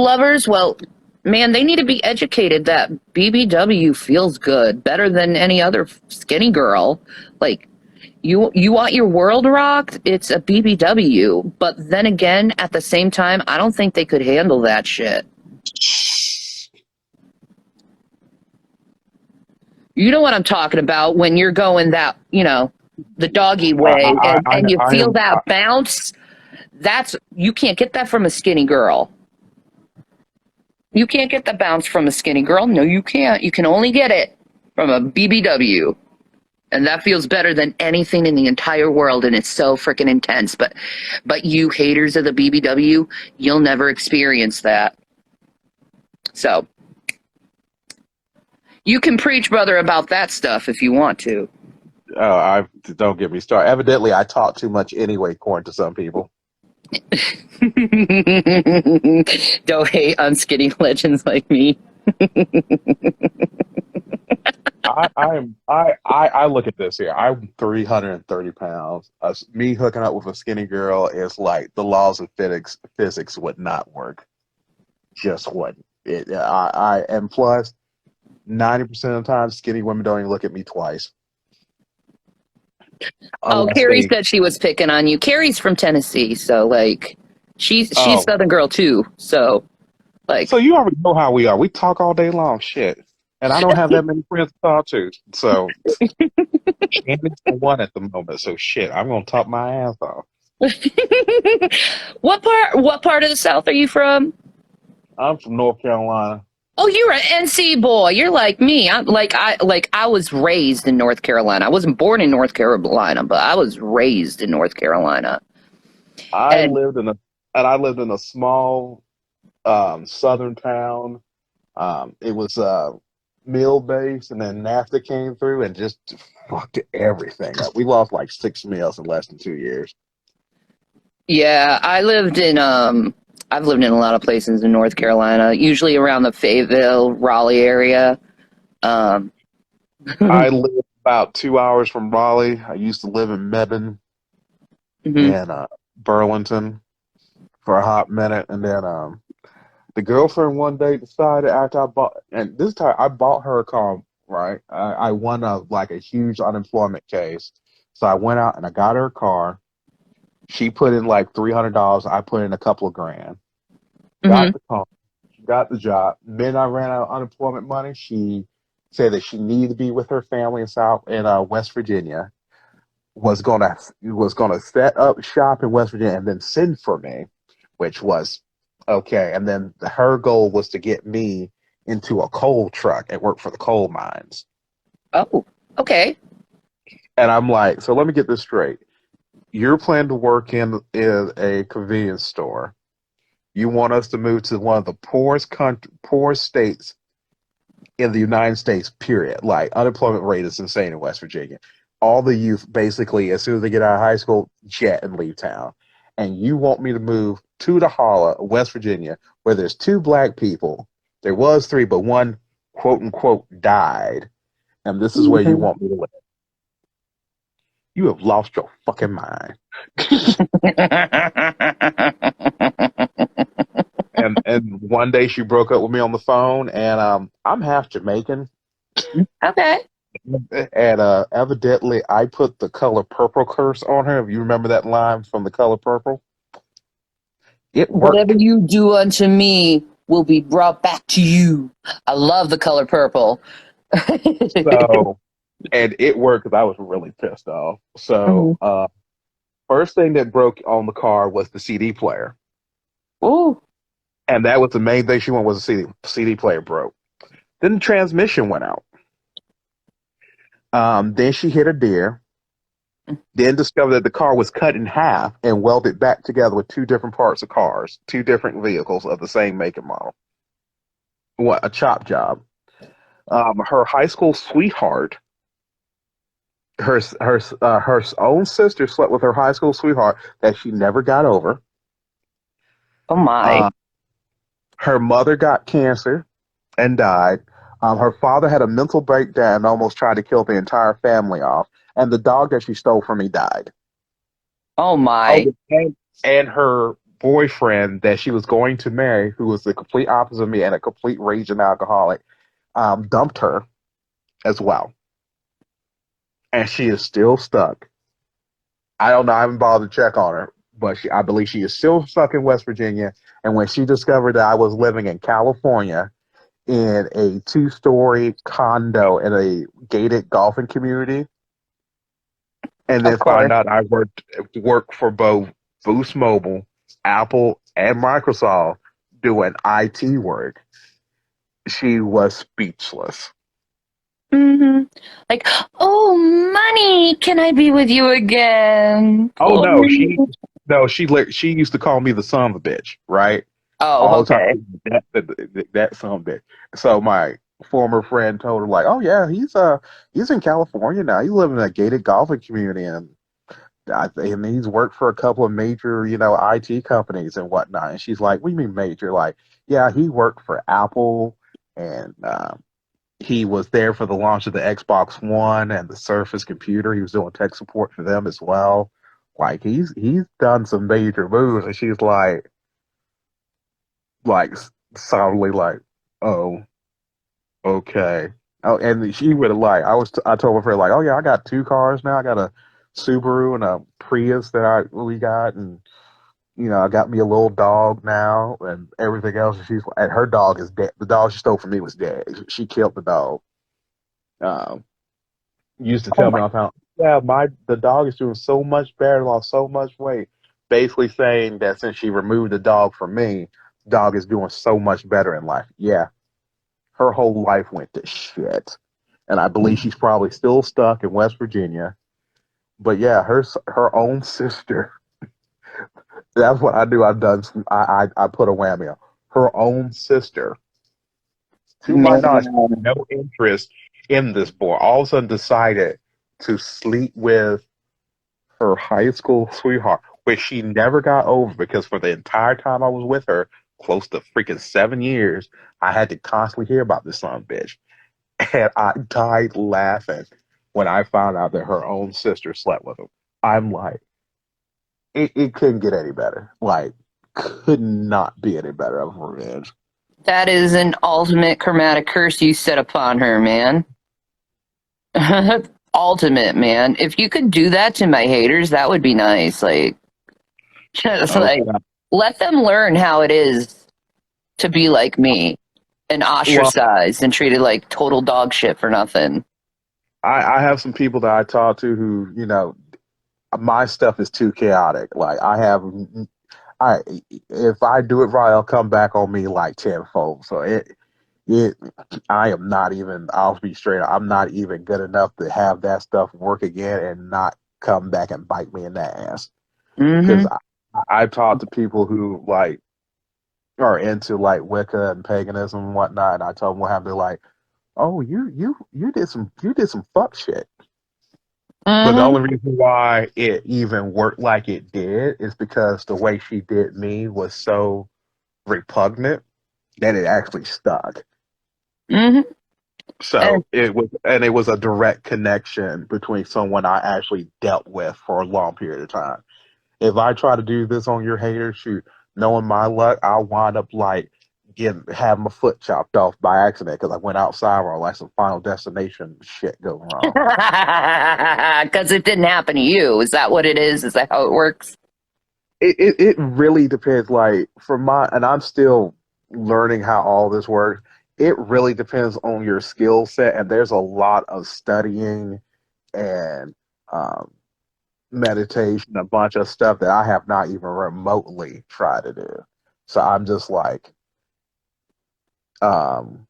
Speaker 3: lovers, well, man, they need to be educated that BBW feels good better than any other skinny girl. Like you want your world rocked, it's a BBW. But then again, at the same time, I don't think they could handle that shit. You know what I'm talking about when you're going that, the doggy way, and you
Speaker 2: I
Speaker 3: feel
Speaker 2: am.
Speaker 3: that bounce. That's you can't get that from a skinny girl. You can't get the bounce from a skinny girl. No, you can't. You can only get it from a BBW. And that feels better than anything in the entire world, and it's so freaking intense. But you haters of the BBW, you'll never experience that. So you can preach, brother, about that stuff if you want to.
Speaker 2: I don't get me started. Evidently, I talk too much anyway, according to some people.
Speaker 3: Don't hate on skinny legends like me.
Speaker 2: I look at this here. I'm 330 pounds. Me hooking up with a skinny girl is like the laws of physics would not work. Just wouldn't. And plus 90% of the time, skinny women don't even look at me twice
Speaker 3: Oh,
Speaker 2: unless
Speaker 3: Carrie
Speaker 2: they.
Speaker 3: said she was picking on you. Carrie's from Tennessee, so like she's
Speaker 2: Oh,
Speaker 3: Southern girl too. So
Speaker 2: so
Speaker 3: like
Speaker 2: you already know how we are. We talk all day long, shit. And I don't have that many friends to talk to. So Shanny's the one at the moment. So shit, I'm gonna talk my ass off.
Speaker 3: what part of the South are you from?
Speaker 2: I'm from North Carolina.
Speaker 3: Oh, you're an NC boy. You're like me. I was raised in North Carolina. I wasn't born in North Carolina, but I was raised in North Carolina.
Speaker 2: I
Speaker 3: And
Speaker 2: lived in a I lived in a small southern town. It was mill based, and then NAFTA came through and just fucked everything up. We lost like 6 meals in less than 2 years.
Speaker 3: yeah, I've lived in a lot of places in North Carolina, usually around the Fayetteville, Raleigh area. Um,
Speaker 2: I lived about 2 hours from Raleigh. I used to live in Mebane
Speaker 3: mhm.
Speaker 2: and Burlington. for a hot minute, and then the girlfriend one day decided after I bought, and this time I bought her a car. Right, I won a huge unemployment case, so I went out and I got her a car. She put in like $300. I put in a couple of grand.
Speaker 3: Mm-hmm.
Speaker 2: Got the car. She got the job. Then I ran out of unemployment money. She said that she needed to be with her family in West Virginia. Was gonna set up shop in West Virginia and then send for me, which was okay. And then her goal was to get me into a coal truck and work for the coal mines.
Speaker 3: Oh, okay.
Speaker 2: And I'm like, so let me get this straight. You're planning to work in a convenience store. You want us to move to one of the poorest states in the United States, period. Like, unemployment rate is insane in West Virginia. All the youth, basically, as soon as they get out of high school, jet and leave town. And you want me to move to the Holla, West Virginia, where there's two black people. There was three, but one, quote unquote, died. And this is where you
Speaker 3: Mhm.
Speaker 2: want me to live. You have lost your fucking mind. And one day she broke up with me on the phone, and I'm half Jamaican,
Speaker 3: Okay.
Speaker 2: and evidently I put the color purple curse on her. If you remember that line from the color purple, it
Speaker 3: Whatever
Speaker 2: worked.
Speaker 3: you do unto me will be brought back to you. I love the color purple.
Speaker 2: So, and it worked because I was really pissed off. So,
Speaker 3: Mhm.
Speaker 2: first thing that broke on the car was the CD player,
Speaker 3: Ooh.
Speaker 2: and that was the main thing she wanted was a CD player broke. Then the transmission went out. Then she hit a deer. Then discovered that the car was cut in half and welded back together with two different parts of cars, two different vehicles of the same make and model. What a chop job! Her high school sweetheart, her own sister slept with her high school sweetheart that she never got over.
Speaker 3: Oh my.
Speaker 2: Uh, her mother got cancer and died. Her father had a mental breakdown and almost tried to kill the entire family off. And the dog that she stole from me died.
Speaker 3: Oh
Speaker 2: Oh,
Speaker 3: my.
Speaker 2: and her boyfriend that she was going to marry, who was the complete opposite of me and a complete raging alcoholic, dumped her as well. And she is still stuck. I don't know. I haven't bothered to check on her, but I believe she is still stuck in West Virginia. And when she discovered that I was living in California in a two-story condo in a gated golfing community, and then
Speaker 3: Of
Speaker 2: find
Speaker 3: course.
Speaker 2: out I work for both Boost Mobile, Apple, and Microsoft doing IT work. She was speechless.
Speaker 3: Hmm. Like, oh, money. Can I be with you again?
Speaker 2: Oh no,
Speaker 3: Please.
Speaker 2: she used to call me the son of a bitch, right?
Speaker 3: Oh,
Speaker 2: All the
Speaker 3: okay.
Speaker 2: time, that son of a bitch. So my former friend told her like, oh yeah, he's in California now. He's living in a gated golfing community, and and he's worked for a couple of major, IT companies and whatnot. And she's like, "What do you mean major?" Like, yeah, he worked for Apple, and he was there for the launch of the Xbox One and the Surface computer. He was doing tech support for them as well. Like, he's done some major moves, and she's like soundly like, "Oh, okay." Oh, and she would have like I told my friend like, "Oh yeah, I got two cars now. I got a Subaru and a Prius that we got, and I got me a little dog now and everything else." And her dog is dead. The dog she stole from me was dead. She killed the dog. Um, used to
Speaker 3: Oh
Speaker 2: tell me
Speaker 3: my.
Speaker 2: all the time, yeah, the dog is doing so much better, lost so much weight. Basically saying that since she removed the dog from me, the dog is doing so much better in life. Yeah, her whole life went to shit. And I believe she's probably still stuck in West Virginia. But yeah, her own sister. That's what I do. I've done. I put a whammy on her own sister. To my knowledge,
Speaker 3: Man.
Speaker 2: no interest in this boy. All of a sudden, decided to sleep with her high school sweetheart, which she never got over because for the entire time I was with her, close to freaking 7 years, I had to constantly hear about this son of a bitch. And I died laughing when I found out that her own sister slept with him. I'm like, it couldn't get any better. Like, could not be any better of a revenge.
Speaker 3: That is an ultimate karmatic curse you set upon her, man. Ultimate, man. If you could do that to my haters, that would be nice. Like, just
Speaker 2: Oh,
Speaker 3: like let them learn how it is to be like me and ostracized and treated like total dog shit for nothing.
Speaker 2: I have some people that I talk to who, you know, my stuff is too chaotic. Like I if I do it right, it'll come back on me like tenfold. So it I am not even. I'll be straight. I'm not even good enough to have that stuff work again and not come back and bite me in the ass. Because
Speaker 3: Mm-hmm.
Speaker 2: I talk to people who like are into like Wicca and paganism and whatnot, and I tell them what happened. They're like, "Oh, you did some fuck shit." But the
Speaker 3: Mm-hmm.
Speaker 2: only reason why it even worked like it did is because the way she did me was so repugnant that it actually stuck.
Speaker 3: Mm-hmm. And
Speaker 2: So it was a direct connection between someone I actually dealt with for a long period of time. If I try to do this on your hater, shoot, knowing my luck, I'll wind up like having my foot chopped off by accident because I went outside or like some Final Destination shit going wrong.
Speaker 3: because it didn't happen to you. Is that what it is? Is that how it works?
Speaker 2: It really depends. Like for my, and I'm still learning how all this works. It really depends on your skill set, and there's a lot of studying and um, meditation, a bunch of stuff that I have not even remotely tried to do. So I'm just like um,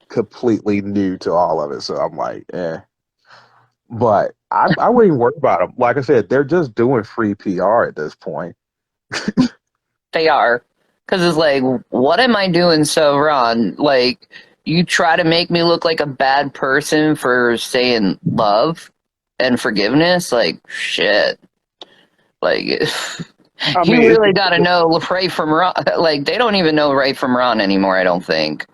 Speaker 2: completely new to all of it. So I'm like, eh. But I wouldn't even worry about them. Like I said, they're just doing free PR at this point.
Speaker 3: They are. Because it's like, what am I doing so wrong? Like, you try to make me look like a bad person for saying love and forgiveness? Like, shit. Like,
Speaker 2: I
Speaker 3: you
Speaker 2: mean,
Speaker 3: really got to know right from wrong. Like, they don't even know right from wrong anymore, I don't think.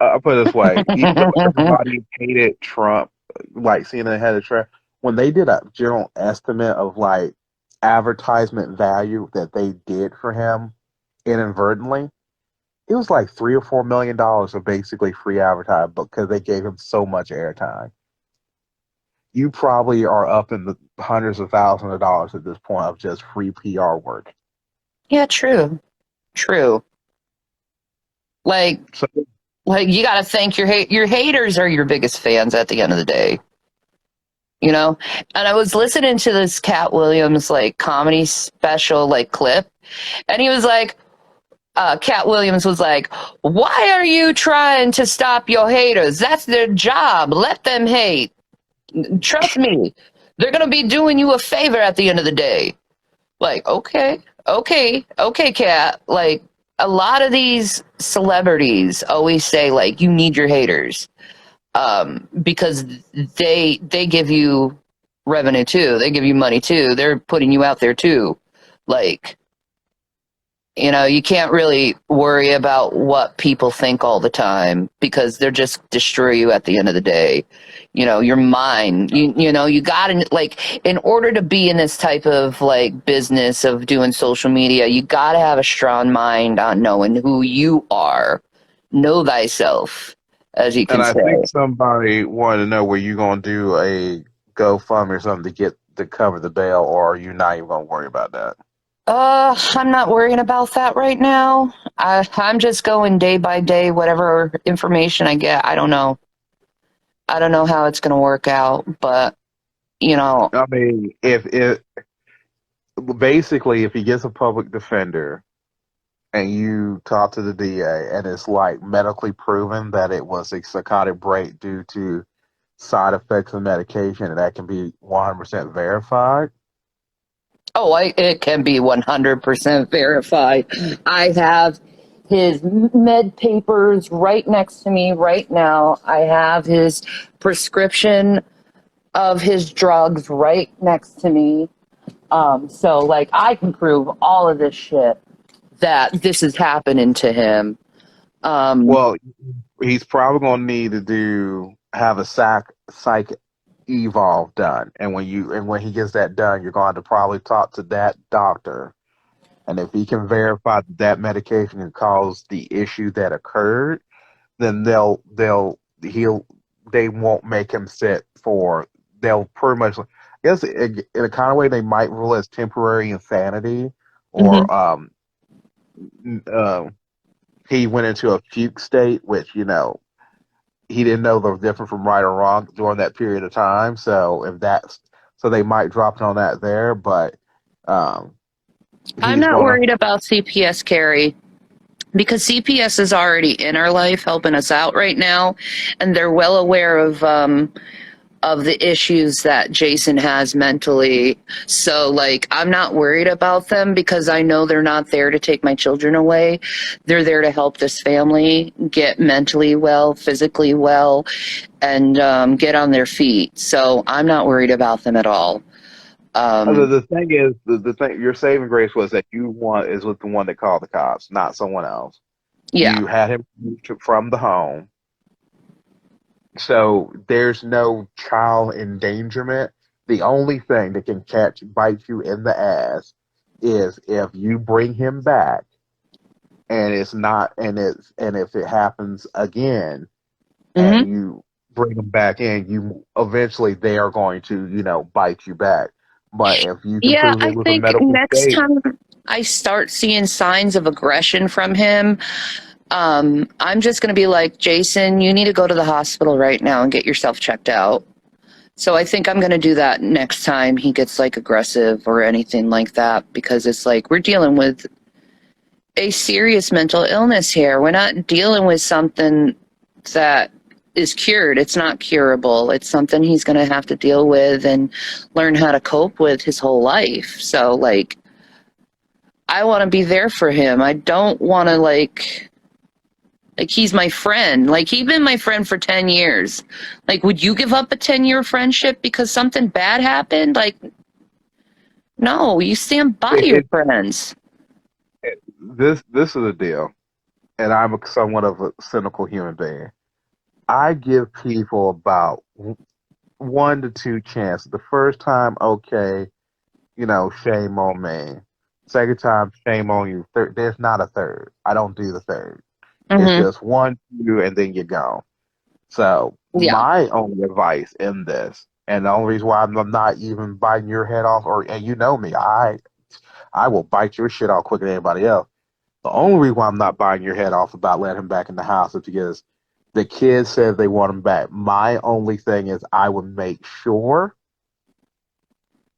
Speaker 2: I'll put it this way: even though everybody hated Trump, like CNN had a Trump, when they did a general estimate of like advertisement value that they did for him inadvertently, it was like $3 or $4 million of basically free advertising because they gave him so much airtime. You probably are up in the hundreds of thousands of dollars at this point of just free PR work.
Speaker 3: Yeah, true. True. Like,
Speaker 2: So
Speaker 3: like you got to thank your haters are your biggest fans at the end of the day. You know, and I was listening to this Cat Williams like comedy special like clip, and he was like, Cat Williams was like, "Why are you trying to stop your haters? That's their job. Let them hate. Trust me, they're gonna be doing you a favor at the end of the day." Like, okay, Cat. Like, a lot of these celebrities always say like, "You need your haters." Because they give you revenue too. They give you money too. They're putting you out there too. Like, you know, you can't really worry about what people think all the time because they're just destroy you at the end of the day. You know, your mind. You know, you got to like in order to be in this type of like business of doing social media, you got to have a strong mind on knowing who you are. Know thyself, as you
Speaker 2: and
Speaker 3: can
Speaker 2: I
Speaker 3: say.
Speaker 2: think somebody wanted to know were you going to do a GoFundMe or something to get to cover the bail, or are you not even going to worry about that?
Speaker 3: I'm not worrying about that right now. I'm just going day by day, whatever information I get. I don't know. I don't know how it's going to work out, but you know,
Speaker 2: I mean, if it basically if he gets a public defender and you talk to the DA and it's like medically proven that it was a psychotic break due to side effects of medication and that can be 100% verified.
Speaker 3: it can be 100% verified. I have his med papers right next to me right now. I have his prescription of his drugs right next to me. So like I can prove all of this shit that this is happening to him. Um,
Speaker 2: Well, he's probably going to need to do have a psych evolve done, and when he gets that done, you're going to probably talk to that doctor And if he can verify that that medication can cause the issue that occurred, then they won't make him sit for, they'll pretty much, I guess in a kind of way they might rule as temporary insanity,
Speaker 3: Hmm.
Speaker 2: or uh, he went into a fugue state, which, he didn't know the difference from right or wrong during that period of time. So if that's, so they might drop it on that there, but um,
Speaker 3: I'm
Speaker 2: he's
Speaker 3: not
Speaker 2: gonna.
Speaker 3: worried about CPS, Carrie, because CPS is already in our life helping us out right now, and they're well aware of the issues that Jason has mentally. So, like, I'm not worried about them because I know they're not there to take my children away. They're there to help this family get mentally well, physically well, and get on their feet. So I'm not worried about them at all. Um,
Speaker 2: The thing is, the thing, your saving grace was that you want is with the one that called the cops, not someone else.
Speaker 3: yeah.
Speaker 2: You had him moved from the home, so there's no child endangerment. The only thing that can bite you in the ass is if you bring him back and it's not, and if it happens again
Speaker 3: Hmm.
Speaker 2: and you bring them back in, you eventually they are going to, bite you back. But if you can
Speaker 3: Yeah,
Speaker 2: prove it
Speaker 3: I
Speaker 2: was a
Speaker 3: think
Speaker 2: medical
Speaker 3: next
Speaker 2: state,
Speaker 3: time I start seeing signs of aggression from him, I'm just going to be like, Jason, you need to go to the hospital right now and get yourself checked out. So I think I'm going to do that next time he gets like aggressive or anything like that, because it's like we're dealing with a serious mental illness here. We're not dealing with something that is cured. It's not curable. It's something he's going to have to deal with and learn how to cope with his whole life. So, like, I want to be there for him. I don't want to, like he's my friend. Like, he's been my friend for 10 years. Like, would you give up a 10-year friendship because something bad happened? Like, no, you stand by your
Speaker 2: it,
Speaker 3: friends.
Speaker 2: this is the deal. And I'm somewhat of a cynical human being. I give people about 1 to 2 chances. The first time, okay, shame on me. Second time, shame on you. Third, there's not a third. I don't do the third. It's
Speaker 3: Hmm.
Speaker 2: just 1, 2, and then you're gone. So
Speaker 3: Yeah.
Speaker 2: my only advice in this, and the only reason why I'm not even biting your head off, and you know me, I will bite your shit off quicker than anybody else. The only reason why I'm not biting your head off about letting him back in the house is because the kid says they want him back. My only thing is I would make sure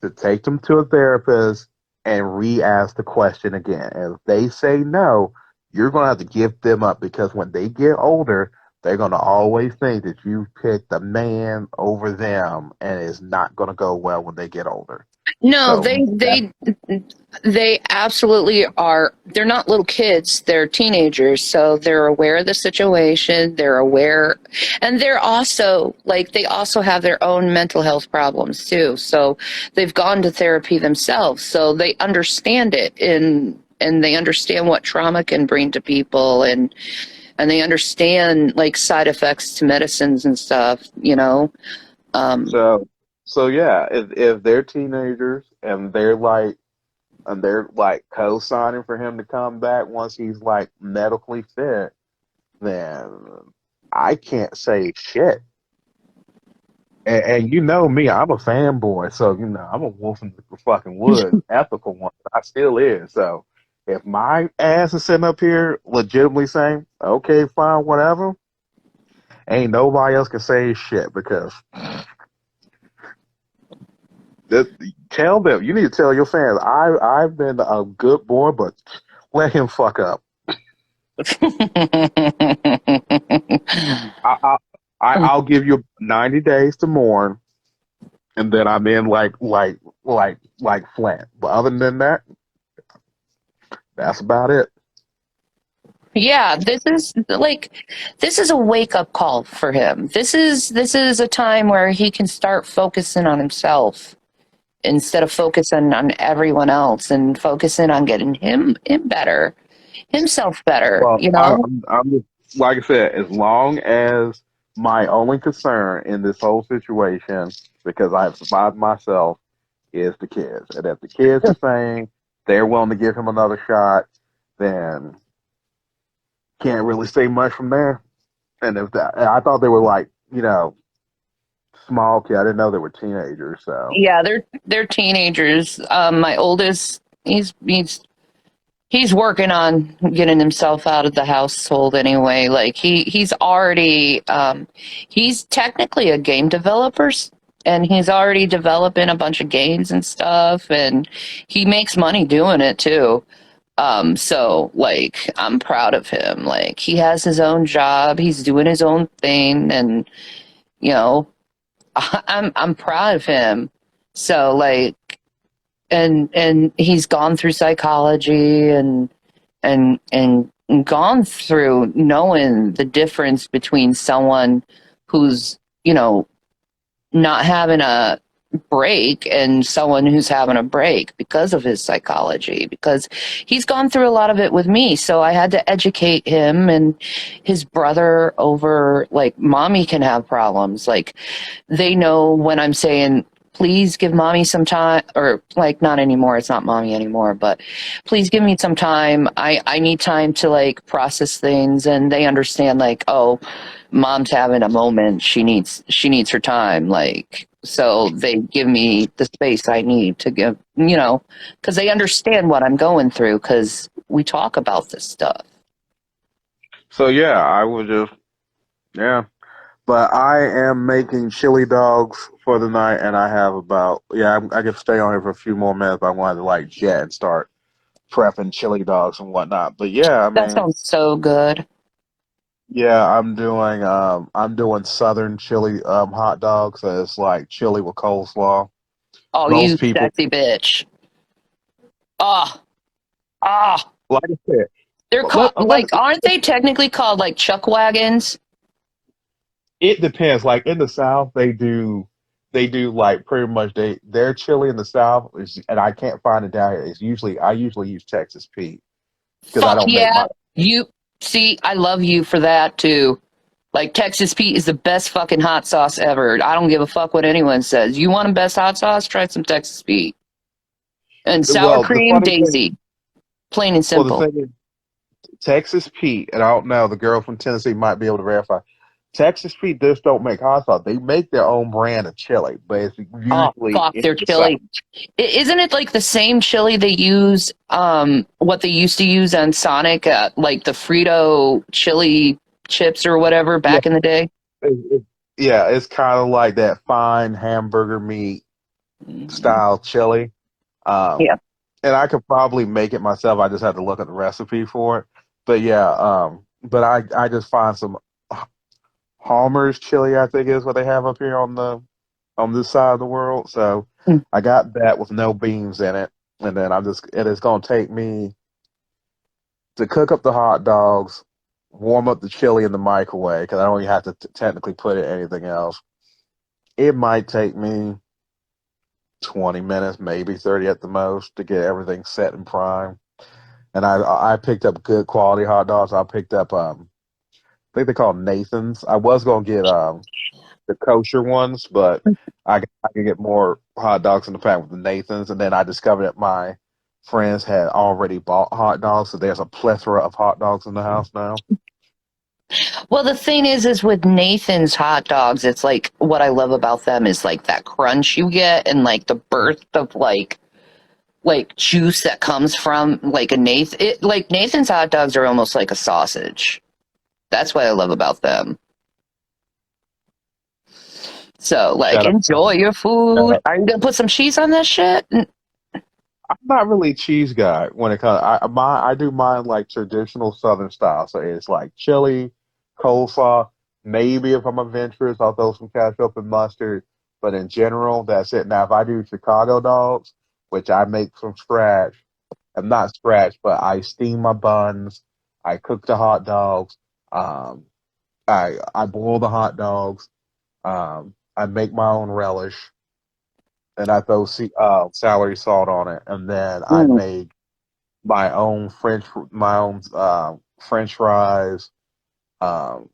Speaker 2: to take them to a therapist and re-ask the question again. And if they say no, you're going to have to give them up, because when they get older, they're going to always think that you picked a man over them, and it's not going to go well when they get older.
Speaker 3: No,
Speaker 2: So
Speaker 3: they absolutely are. They're not little kids, they're teenagers, so they're aware of the situation, they're aware, and they're also like they also have their own mental health problems too. So they've gone to therapy themselves, so they understand it, and they understand what trauma can bring to people, and they understand like side effects to medicines and stuff, you know. Um,
Speaker 2: so so yeah, if they're teenagers and they're like co-signing for him to come back once he's like medically fit, then I can't say shit. And you know me, I'm a fanboy, so I'm a wolf in the fucking woods, ethical one. I still is. So if my ass is sitting up here legitimately saying, "Okay, fine, whatever," ain't nobody else can say shit, because this, tell them, you need to tell your fans, I've been a good boy, but let him fuck up. I, I, I'll give you 90 days to mourn, and then I'm in like Flint. But other than that, that's about it.
Speaker 3: Yeah, this is a wake up call for him. This is a time where he can start focusing on himself instead of focusing on everyone else, and focusing on getting him better, himself better,
Speaker 2: Well,
Speaker 3: you know?
Speaker 2: I'm just, like I said, as long as my only concern in this whole situation, because I've survived myself, is the kids. And if the kids are saying they're willing to give him another shot, then can't really say much from there. And if that, I thought they were like, small kids. I didn't know they were teenagers. So
Speaker 3: Yeah, they're teenagers. My oldest, he's working on getting himself out of the household anyway. Like he's already he's technically a game developer, and he's already developing a bunch of games and stuff, and he makes money doing it too. So like I'm proud of him. Like he has his own job, he's doing his own thing, and you know, I'm proud of him. So like and he's gone through psychology and gone through knowing the difference between someone who's, not having a break and someone who's having a break because of his psychology, because he's gone through a lot of it with me. So I had to educate him and his brother over like mommy can have problems. Like they know when I'm saying please give mommy some time, or like not anymore, it's not mommy anymore, but please give me some time. I need time to like process things, and they understand like, oh, mom's having a moment, she needs her time, like, so they give me the space I need to give, because they understand what I'm going through, because we talk about this stuff.
Speaker 2: so yeah, I would just yeah. But I am making chili dogs for the night, and I have about I can stay on here for a few more minutes. But I wanted to like jet and start prepping chili dogs and whatnot. But yeah, I
Speaker 3: That
Speaker 2: mean,
Speaker 3: sounds so good.
Speaker 2: yeah, I'm doing southern chili hot dogs. So it's like chili with coleslaw.
Speaker 3: Oh, you
Speaker 2: Most people
Speaker 3: sexy bitch. Ah, ah.
Speaker 2: like I said,
Speaker 3: They're called like, aren't they technically called like chuck wagons?
Speaker 2: it depends. Like in the South, they do like pretty much their chili in the South is, and I can't find it down here. I usually use Texas Pete because I
Speaker 3: Fuck
Speaker 2: don't make
Speaker 3: yeah.
Speaker 2: my
Speaker 3: You see, I love you for that too. Like Texas Pete is the best fucking hot sauce ever. I don't give a fuck what anyone says. You want a best hot sauce? Try some Texas Pete. And sour
Speaker 2: well the
Speaker 3: cream,
Speaker 2: funny thing
Speaker 3: Daisy. Plain and
Speaker 2: well the
Speaker 3: simple.
Speaker 2: thing is Texas Pete, and I don't know, the girl from Tennessee might be able to verify. Texas Pete just don't make hot sauce. They make their own brand of chili, but it's
Speaker 3: Oh
Speaker 2: usually
Speaker 3: fuck,
Speaker 2: in
Speaker 3: their
Speaker 2: the South.
Speaker 3: chili. Isn't it like the same chili they use what they used to use on Sonic, like the Frito chili chips or whatever
Speaker 2: Yeah,
Speaker 3: back in the day?
Speaker 2: yeah, it's kind of like that fine hamburger meat
Speaker 3: Mhm.
Speaker 2: style chili. Um,
Speaker 3: Yeah.
Speaker 2: and I could probably make it myself. I just have to look at the recipe for it. But yeah, but I just find some Palmer's chili, I think is what they have up here on this side of the world. So
Speaker 3: Mm.
Speaker 2: I got that with no beans in it, and then it is gonna take me to cook up the hot dogs, warm up the chili in the microwave because I don't even have to technically put in anything else. It might take me 20 minutes, maybe 30 at the most, to get everything set and primed. And I picked up good quality hot dogs. I picked up I think they call them Nathan's. I was gonna get the kosher ones, but I could get more hot dogs in the pack with the Nathan's. And then I discovered that my friends had already bought hot dogs, so there's a plethora of hot dogs in the house now.
Speaker 3: Well, the thing is with Nathan's hot dogs, it's like what I love about them is like that crunch you get and like the burst of like juice that comes from like a Nathan. Like Nathan's hot dogs are almost like a sausage. That's what I love about them. So like
Speaker 2: Shut up.
Speaker 3: enjoy your
Speaker 2: Shut
Speaker 3: food.
Speaker 2: up.
Speaker 3: Are you gonna put some cheese on that shit?
Speaker 2: I'm not really a cheese guy when it comes. I do mine like traditional Southern style. So it's like chili, coleslaw. Maybe if I'm adventurous, I'll throw some ketchup and mustard. But in general, that's it. Now, if I do Chicago dogs, which I make from scratch, I'm not scratch, but I steam my buns. I cook the hot dogs. Um, I boil the hot dogs. I make my own relish, and I throw celery salt on it, and then I
Speaker 3: Mm.
Speaker 2: make my own French fries um,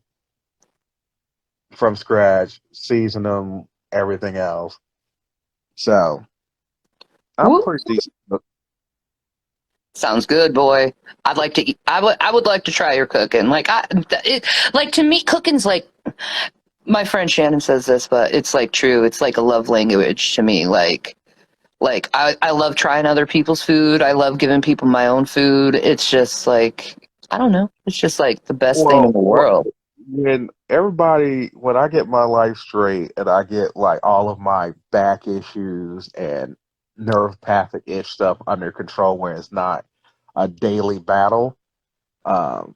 Speaker 2: from scratch, season them, everything else. So I'm
Speaker 3: Woo.
Speaker 2: pretty decent.
Speaker 3: Sounds good, boy. I'd like to eat. I would like to try your cooking. Like to me, cooking's like my friend Shannon says this, but it's like true. It's like a love language to me. Like I love trying other people's food. I love giving people my own food. It's just like I don't know. It's just like the best thing in the
Speaker 2: Well,
Speaker 3: world.
Speaker 2: when I get my life straight and I get like all of my back issues and neuropathic itch stuff under control where it's not a daily battle, um,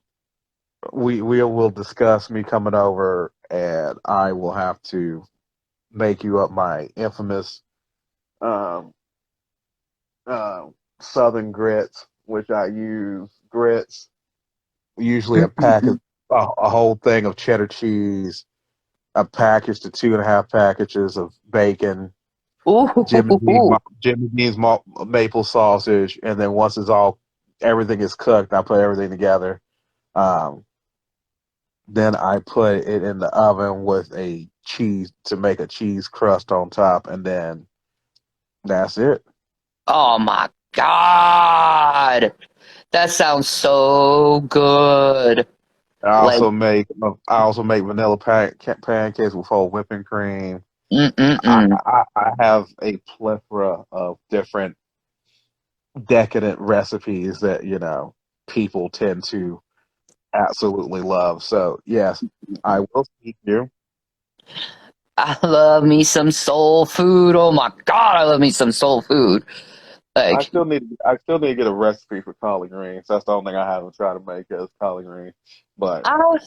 Speaker 2: we will discuss me coming over and I will have to make you up my infamous um, Southern grits, which I use grits, usually a whole thing of cheddar cheese, a package to 2.5 packages of bacon,
Speaker 3: Ooh,
Speaker 2: Jimmy Dean's maple sausage, and then once everything is cooked, I put everything together. Um, then I put it in the oven with a cheese to make a cheese crust on top, and then that's it.
Speaker 3: oh my god, that sounds so good. Like,
Speaker 2: I also make vanilla pancakes with whole whipping cream.
Speaker 3: mm-mm-mm.
Speaker 2: I have a plethora of different decadent recipes that people tend to absolutely love. So yes, I will feed you.
Speaker 3: I love me some soul food. Oh my god, I love me some soul food. Like,
Speaker 2: I still need to get a recipe for collard greens. That's the only thing I haven't tried to make is collard greens. But
Speaker 3: I,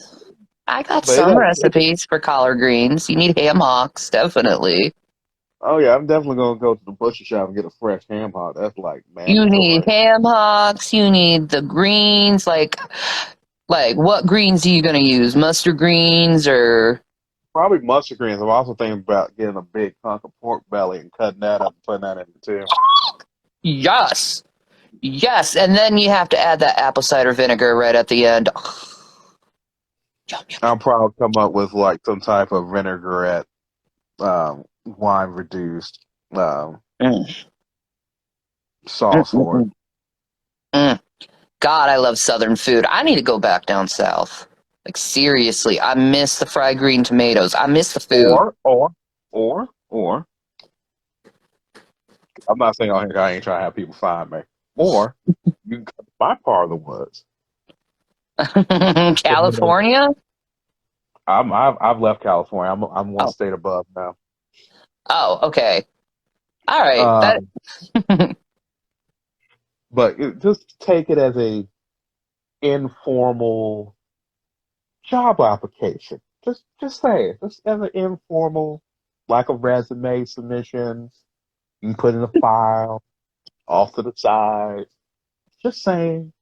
Speaker 3: I got
Speaker 2: but
Speaker 3: some
Speaker 2: it,
Speaker 3: recipes for collard greens. You need ham hocks, definitely.
Speaker 2: oh yeah, I'm definitely gonna go to the butcher shop and get a fresh ham hock. That's like
Speaker 3: You need
Speaker 2: mandatory.
Speaker 3: ham hocks. You need the greens. Like what greens are you gonna use? Mustard greens or
Speaker 2: Probably mustard greens. I'm also thinking about getting a big hunk of pork belly and cutting that up and putting that in it too.
Speaker 3: yes, yes. And then you have to add that apple cider vinegar right at the end. Yum, yum,
Speaker 2: I'll probably come up with like some type of vinaigrette, wine reduced
Speaker 3: yum. Mm,
Speaker 2: sauce
Speaker 3: mm,
Speaker 2: for it.
Speaker 3: mm, mm. God, I love Southern food. I need to go back down south. Like seriously, I miss the fried green tomatoes. I miss the food.
Speaker 2: Or I'm not saying on here I ain't trying to have people find me. Or you can come to my part of the woods.
Speaker 3: California?
Speaker 2: I've left California. I'm one
Speaker 3: Oh,
Speaker 2: state above now.
Speaker 3: oh, okay. All right. That
Speaker 2: Um, but just take it as a informal job application. Just say it. Just as an informal, like a resume submission. You can put in a file off to the side. Just saying.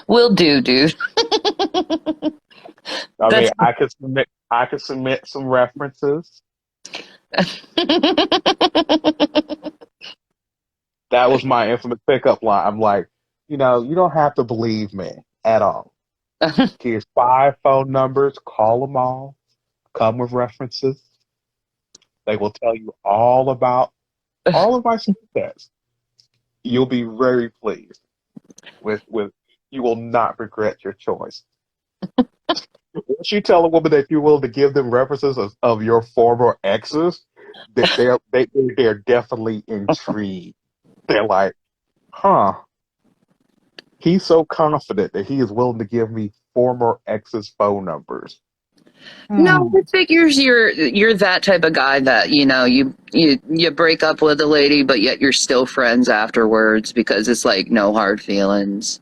Speaker 3: will do, dude.
Speaker 2: I mean,
Speaker 3: That's
Speaker 2: I could submit some references. That was my infamous pickup line. I'm like, you don't have to believe me at all. Here's 5 phone numbers. Call them all. Come with references. They will tell you all about all of my success. You'll be very pleased with. You will not regret your choice. Once you tell a woman that you're willing to give them references of your former exes, they're definitely intrigued. They're like, huh? He's so confident that he is willing to give me former exes' phone numbers.
Speaker 3: No,
Speaker 2: Hmm.
Speaker 3: it figures you're that type of guy that you break up with a lady, but yet you're still friends afterwards because it's like no hard feelings.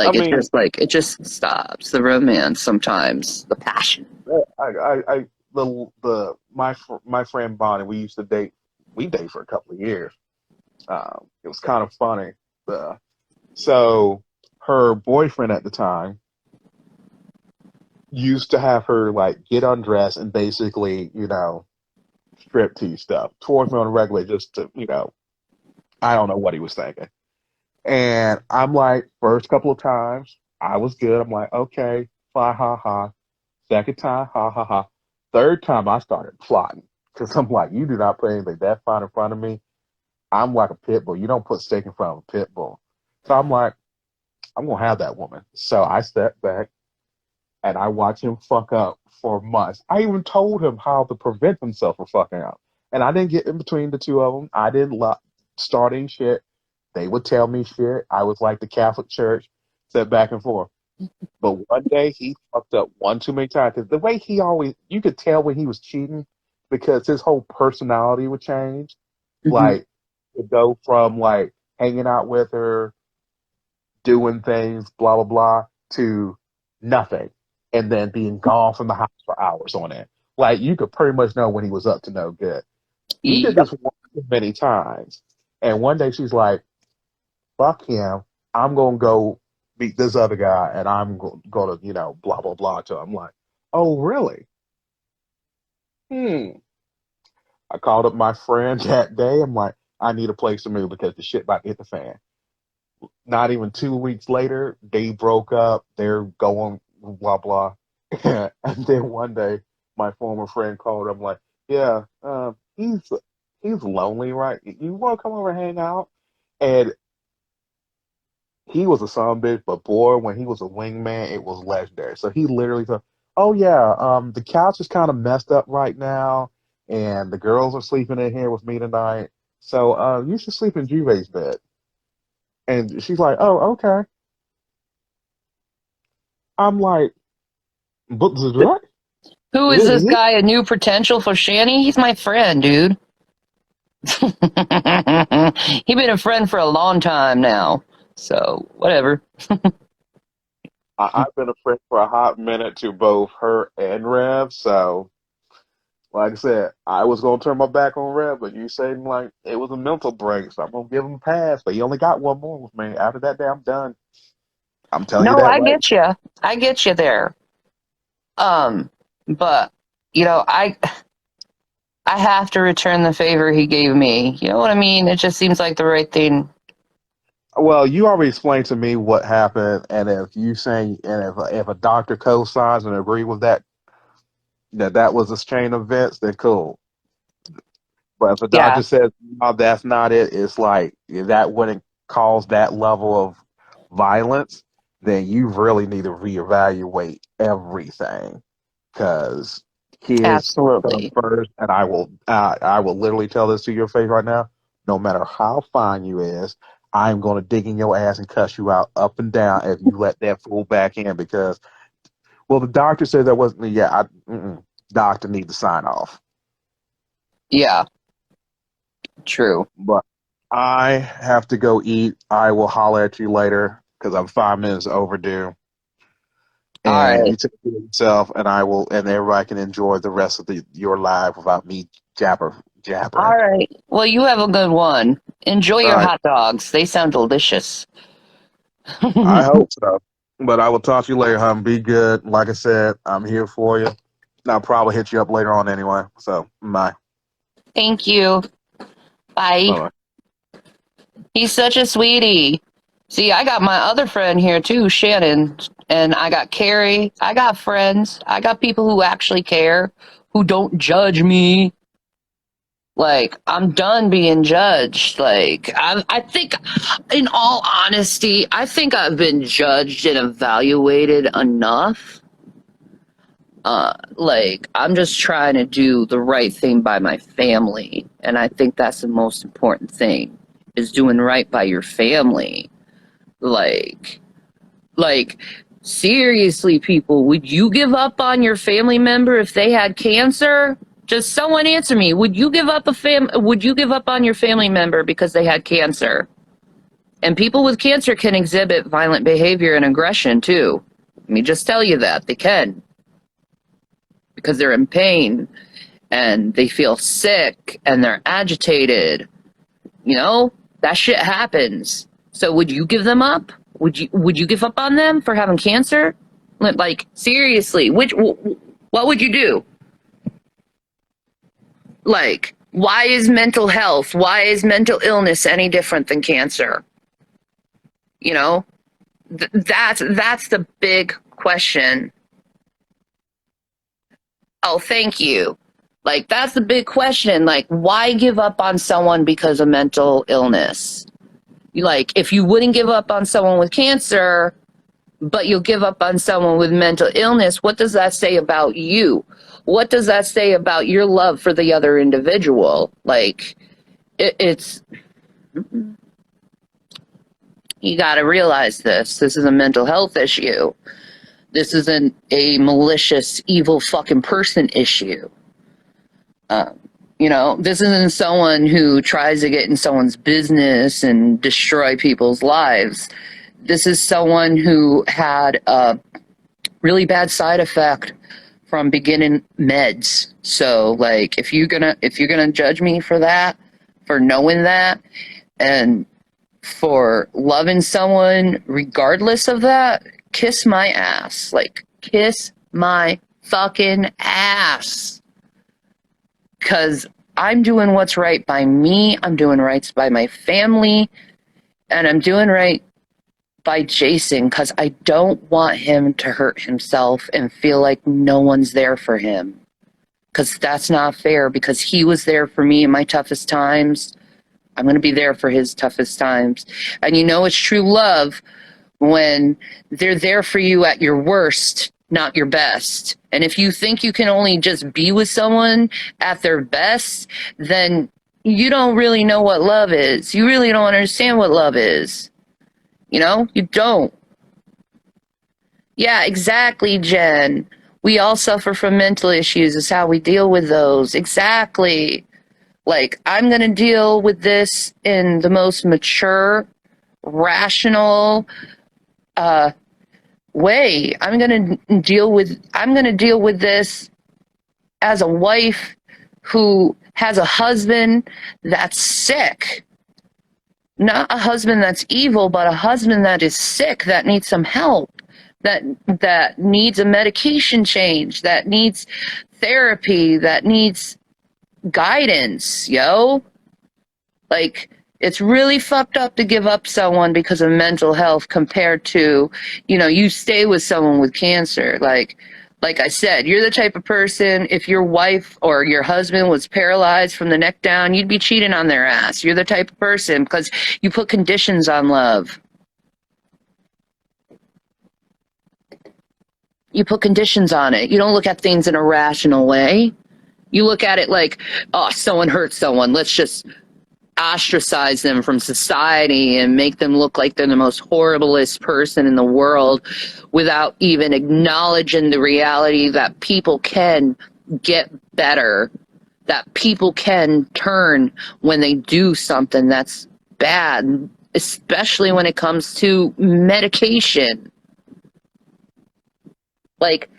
Speaker 2: I
Speaker 3: Like
Speaker 2: mean,
Speaker 3: it just stops the romance sometimes, the passion.
Speaker 2: I my friend Bonnie, we used to date. We dated for a couple of years. It was kind of funny. Uh, so her boyfriend at the time used to have her like get undressed and basically, strip tease stuff towards me on a regular, just to, I don't know what he was thinking. And I'm like, first couple of times, I was good. I'm like, okay, fine, ha ha. Second time, ha ha ha. Third time, I started plotting because I'm like, you do not put anything that fine in front of me. I'm like a pit bull. You don't put steak in front of a pit bull. So I'm like, I'm gonna have that woman. So I step back and I watch him fuck up for months. I even told him how to prevent himself from fucking up. And I didn't get in between the two of them. I didn't start any shit. They would tell me shit. I was like the Catholic Church, said back and forth. But one day he fucked up one too many times. Because the way he always, you could tell when he was cheating because his whole personality would change.
Speaker 3: Mm-hmm.
Speaker 2: Like, to go from like hanging out with her, doing things, blah, blah, blah, to nothing. And then being gone from the house for hours on end. Like, you could pretty much know when he was up to no good. He did
Speaker 3: Yep.
Speaker 2: this one too many times. And one day she's like, fuck him. I'm going to go meet this other guy and I'm going to, blah, blah, blah to him. I'm like, oh, really? I called up my friend that day. I'm like, I need a place to move because the shit about to hit the fan. Not even 2 weeks later, they broke up. They're going blah blah. And then one day, my former friend called. I'm like, yeah, he's lonely, right? You want to come over and hang out? And he was a son of a bitch, but boy, when he was a wingman, it was legendary. So he literally said, "Oh yeah, the couch is kind of messed up right now, and the girls are sleeping in here with me tonight. So you should sleep in Juve's bed." And she's like, "Oh, okay." I'm like, "But what?
Speaker 3: Who is this guy? A new potential for Shanny? He's my friend, dude. He been a friend for a long time now. So whatever.
Speaker 2: I've been a friend for a hot minute to both her and Rev. So, like I said, I was gonna turn my back on Rev, but you said like it was a mental break, so I'm gonna give him a pass. But he only got one more with me. After that day, I'm done. I'm telling you
Speaker 3: No,
Speaker 2: that
Speaker 3: I
Speaker 2: right.
Speaker 3: get you. I get you there. But I have to return the favor he gave me. You know what I mean? It just seems like the right thing.
Speaker 2: Well, you already explained to me what happened, and if you say, and if a doctor co-signs and agree with that was a chain of events, then cool. But if a
Speaker 3: Yeah,
Speaker 2: doctor says no, that's not it, it's like that wouldn't cause that level of violence, then you really need to reevaluate everything because kids come
Speaker 3: absolutely.
Speaker 2: first. And I will literally tell this to your face right now. No matter how fine you is, I'm going to dig in your ass and cuss you out up and down if you let that fool back in because well, the doctor said that wasn't. Yeah, doctor needs to sign off.
Speaker 3: Yeah, true.
Speaker 2: But I have to go eat. I will holler at you later because I'm 5 minutes overdue.
Speaker 3: All
Speaker 2: And
Speaker 3: right.
Speaker 2: you take care of yourself, and I will, and everybody can enjoy the rest of your life without me
Speaker 3: All
Speaker 2: jabbering.
Speaker 3: right. Well, you have a good one. Enjoy
Speaker 2: All
Speaker 3: your
Speaker 2: right,
Speaker 3: hot dogs. They sound delicious.
Speaker 2: I hope so. But I will talk to you later, hon. Be good. Like I said, I'm here for you. I'll probably hit you up later on anyway. So, bye.
Speaker 3: Thank you. Bye.
Speaker 2: Bye.
Speaker 3: He's such a sweetie. See, I got my other friend here too, Shannon, and I got Carrie. I got friends. I got people who actually care, who don't judge me. Like, I'm done being judged. Like, I think, in all honesty, I think I've been judged and evaluated enough. Like, I'm just trying to do the right thing by my family. And I think that's the most important thing, is doing right by your family. Like, like, seriously, people, would you give up on your family member if they had cancer? Just someone answer me. Would you give up on your family member because they had cancer? And people with cancer can exhibit violent behavior and aggression too. Let me just tell you that they can, because they're in pain and they feel sick and they're agitated. You know, that shit happens. So would you give them up? Would you give up on them for having cancer? Like, seriously, what would you do? Like, why is mental illness any different than cancer? You know, that's the big question. Oh, thank you. Like, that's the big question. Like, why give up on someone because of mental illness? Like, if you wouldn't give up on someone with cancer, but you'll give up on someone with mental illness, what does that say about you? What does that say about your love for the other individual? Like, it's, you got to realize this. This is a mental health issue. This isn't a malicious, evil fucking person issue. You know, this isn't someone who tries to get in someone's business and destroy people's lives. This is someone who had a really bad side effect from beginning meds. So, like, if you're gonna judge me for that, for knowing that, and for loving someone regardless of that, kiss my ass. Like, kiss my fucking ass. Because I'm doing what's right by me. I'm doing right by my family. And I'm doing right by Jason because I don't want him to hurt himself and feel like no one's there for him. Because that's not fair, because he was there for me in my toughest times. I'm going to be there for his toughest times. And you know it's true love when they're there for you at your worst, not your best. And if you think you can only just be with someone at their best, then you don't really know what love is. You really don't understand what love is. You know, you don't. Yeah, exactly, Jen. We all suffer from mental issues. It's how we deal with those. Exactly. Like, I'm going to deal with this in the most mature, rational way. I'm going to deal with this as a wife who has a husband that's sick. Not a husband that's evil, but a husband that is sick, that needs some help, that needs a medication change, that needs therapy, that needs guidance, yo. Like, it's really fucked up to give up someone because of mental health compared to, you know, you stay with someone with cancer. Like I said, you're the type of person, if your wife or your husband was paralyzed from the neck down, you'd be cheating on their ass. You're the type of person because you put conditions on love. You put conditions on it. You don't look at things in a rational way. You look at it like, oh, someone hurt someone. Let's just ostracize them from society and make them look like they're the most horriblest person in the world without even acknowledging the reality that people can get better, that people can turn when they do something that's bad, especially when it comes to medication. Like,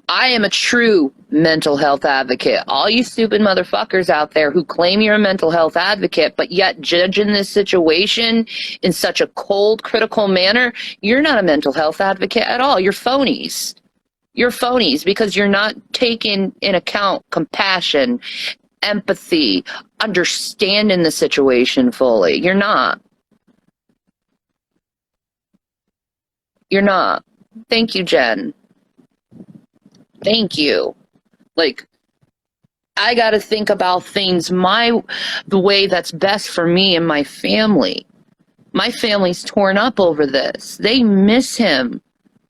Speaker 3: I am a true mental health advocate. All you stupid motherfuckers out there who claim you're a mental health advocate, but yet judging this situation in such a cold, critical manner, you're not a mental health advocate at all. You're phonies. You're phonies because you're not taking in account compassion, empathy, understanding the situation fully. You're not. You're not. Thank you, Jen. Thank you. Like, I got to think about things the way that's best for me and my family. My family's torn up over this. They miss him.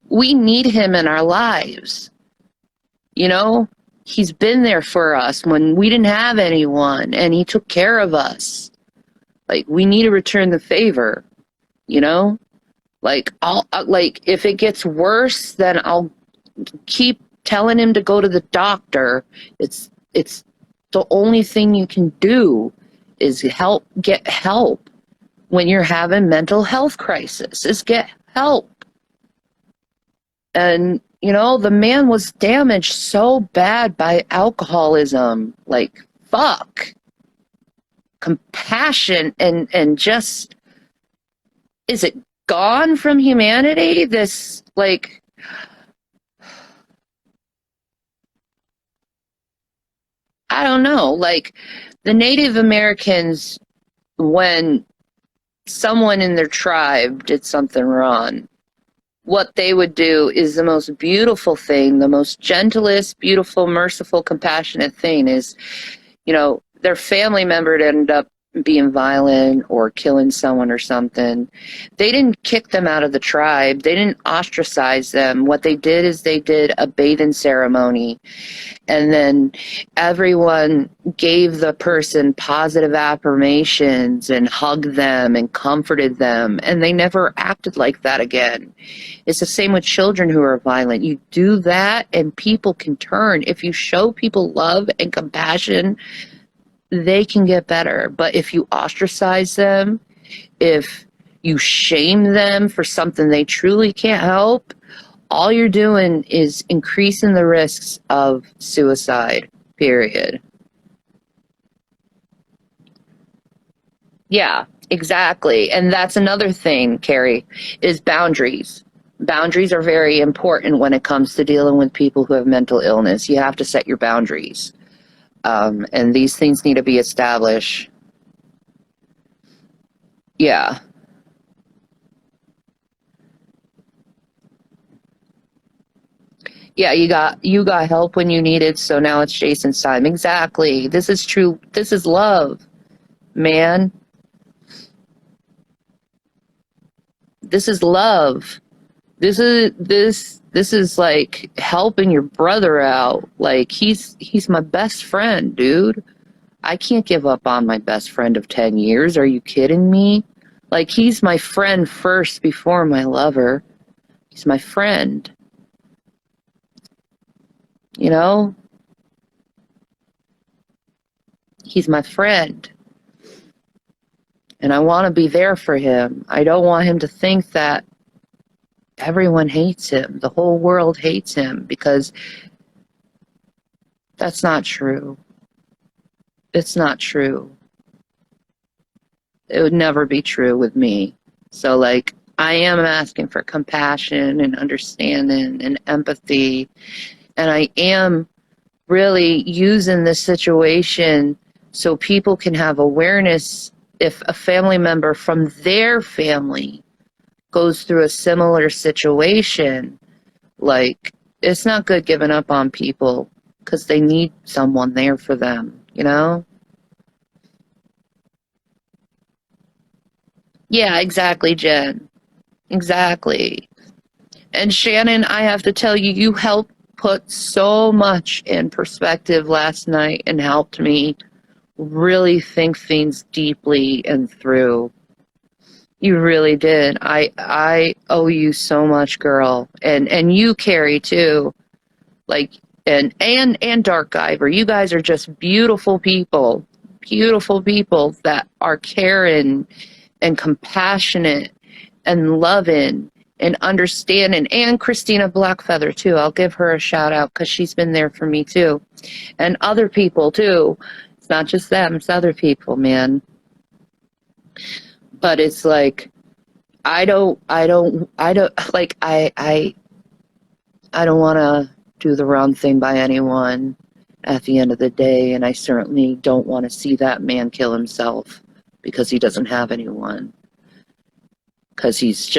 Speaker 3: We need him in our lives. You know, he's been there for us when we didn't have anyone, and he took care of us. Like, we need to return the favor, you know? Like, if it gets worse, then I'll keep telling him to go to the doctor. It's the only thing you can do is get help when you're having mental health crisis, is get help. And, you know, the man was damaged so bad by alcoholism. Like, fuck. Compassion and just, is it gone from humanity? This, like, I don't know, like, the Native Americans, when someone in their tribe did something wrong, what they would do is the most beautiful thing, the most gentlest, beautiful, merciful, compassionate thing is, their family member to end up being violent or killing someone or something. They didn't kick them out of the tribe. They didn't ostracize them. What they did is they did a bathing ceremony. And then everyone gave the person positive affirmations and hugged them and comforted them. And they never acted like that again. It's the same with children who are violent. You do that and people can turn. If you show people love and compassion, they can get better. But if you ostracize them, if you shame them for something they truly can't help, all you're doing is increasing the risks of suicide, period. Yeah, exactly. And that's another thing, Carrie, is boundaries. Boundaries are very important when it comes to dealing with people who have mental illness. You have to set your boundaries. And these things need to be established. Yeah. Yeah, you got help when you needed, so now it's Jason's time. Exactly. This is true. This is love, man. This is love. This is like helping your brother out. Like he's my best friend, dude. I can't give up on my best friend of 10 years. Are you kidding me? Like he's my friend first before my lover. He's my friend. You know? He's my friend. And I want to be there for him. I don't want him to think that everyone hates him. The whole world hates him, because that's not true. It's not true. It would never be true with me. So, like, I am asking for compassion and understanding and empathy. And I am really using this situation so people can have awareness if a family member from their family goes through a similar situation. Like, it's not good giving up on people because they need someone there for them, you know? Yeah, exactly, Jen. Exactly. And Shannon, I have to tell you, you helped put so much in perspective last night and helped me really think things deeply and through. You really did. I owe you so much, girl. And you, Carrie, too. Like, and Dark Iver. You guys are just beautiful people. Beautiful people that are caring and compassionate and loving and understanding. And Christina Blackfeather, too. I'll give her a shout out because she's been there for me, too. And other people, too. It's not just them, it's other people, man. But it's like, I don't like, I don't want to do the wrong thing by anyone at the end of the day. And I certainly don't want to see that man kill himself because he doesn't have anyone. Because he's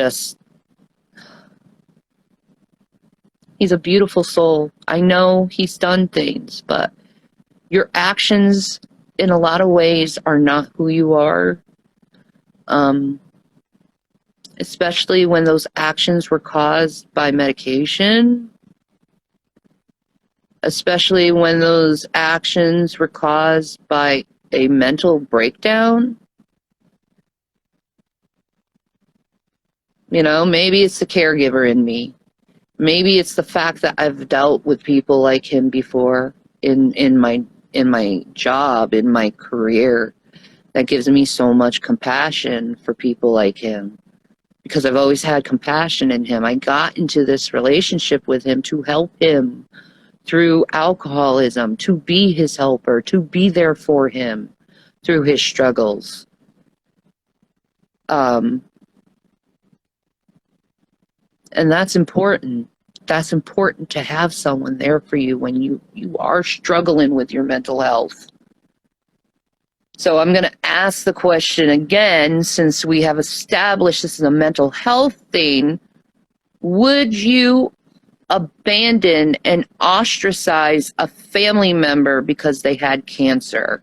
Speaker 3: a beautiful soul. I know he's done things, but your actions in a lot of ways are not who you are. Especially when those actions were caused by medication. Especially when those actions were caused by a mental breakdown. You know, maybe it's the caregiver in me. Maybe it's the fact that I've dealt with people like him before in my job, in my career, that gives me so much compassion for people like him. Because I've always had compassion in him. I got into this relationship with him to help him through alcoholism, to be his helper, to be there for him through his struggles. And that's important. That's important, to have someone there for you when you are struggling with your mental health. So I'm going to ask the question again, since we have established this is a mental health thing. Would you abandon and ostracize a family member because they had cancer?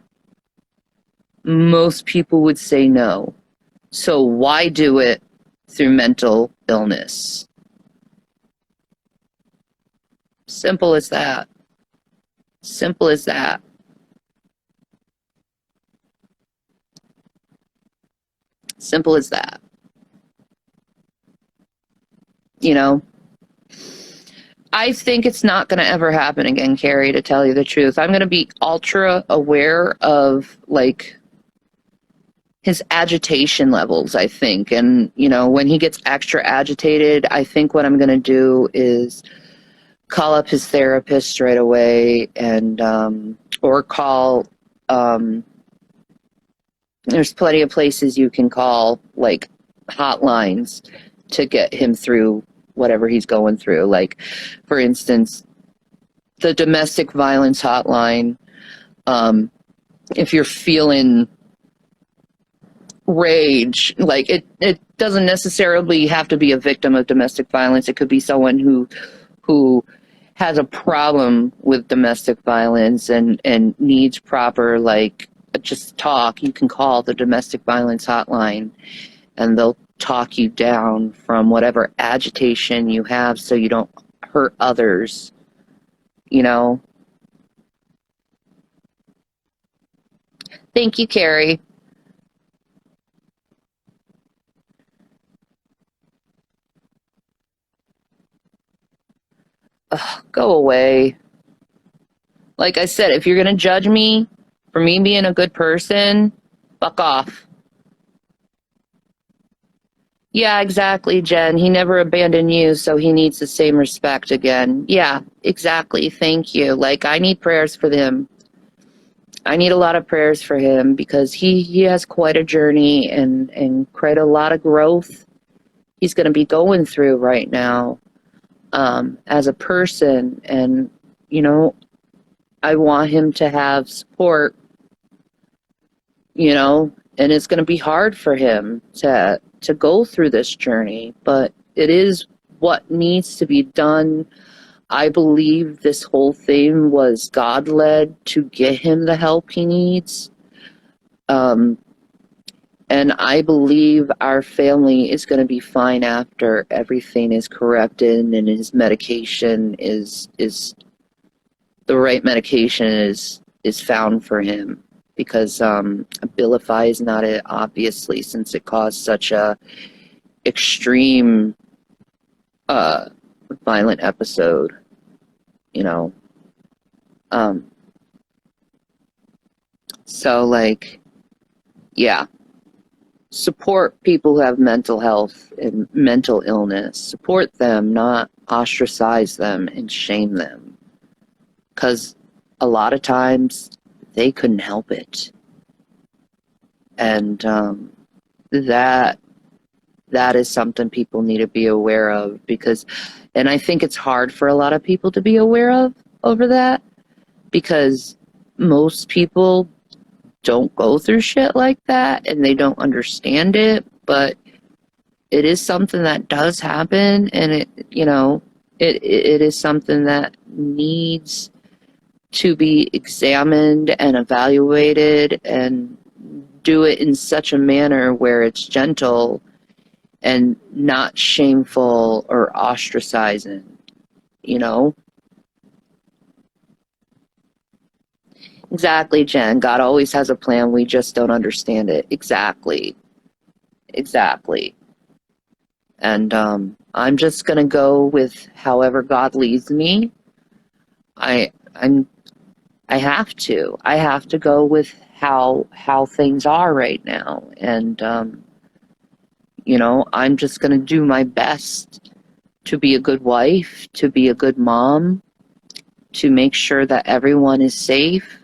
Speaker 3: Most people would say no. So why do it through mental illness? Simple as that. Simple as that. Simple as that. You know, I think it's not going to ever happen again, Carrie, to tell you the truth. I'm going to be ultra aware of, like, his agitation levels, I think. And, you know, when he gets extra agitated, I think what I'm going to do is call up his therapist right away and, or call, there's plenty of places you can call, like, hotlines to get him through whatever he's going through. Like, for instance, the domestic violence hotline, if you're feeling rage, like, it doesn't necessarily have to be a victim of domestic violence. It could be someone who has a problem with domestic violence and needs proper, like, just talk. You can call the domestic violence hotline and they'll talk you down from whatever agitation you have so you don't hurt others, you know? Thank you, Carrie. Ugh, go away. Like I said, if you're going to judge me for me being a good person, fuck off. Yeah, exactly, Jen. He never abandoned you, so he needs the same respect again. Yeah, exactly. Thank you. Like, I need prayers for him. I need a lot of prayers for him because he has quite a journey and quite a lot of growth he's going to be going through right now, as a person. And, you know, I want him to have support, you know, and it's going to be hard for him to go through this journey, but it is what needs to be done. I believe this whole thing was God-led to get him the help he needs. And I believe our family is going to be fine after everything is corrected and his medication is the right medication is found for him. Because Abilify is not it, obviously, since it caused such a extreme violent episode, you know. So, like, yeah, support people who have mental health and mental illness. Support them, not ostracize them and shame them. Because a lot of times they couldn't help it. And that is something people need to be aware of, because, and I think it's hard for a lot of people to be aware of over that, because most people don't go through shit like that and they don't understand it, but it is something that does happen, and it, you know, it is something that needs to be examined and evaluated, and do it in such a manner where it's gentle and not shameful or ostracizing, you know? Exactly, Jen. God always has a plan. We just don't understand it. Exactly. Exactly. And I'm just going to go with however God leads me. I have to. I have to go with how things are right now. And, you know, I'm just going to do my best to be a good wife, to be a good mom, to make sure that everyone is safe,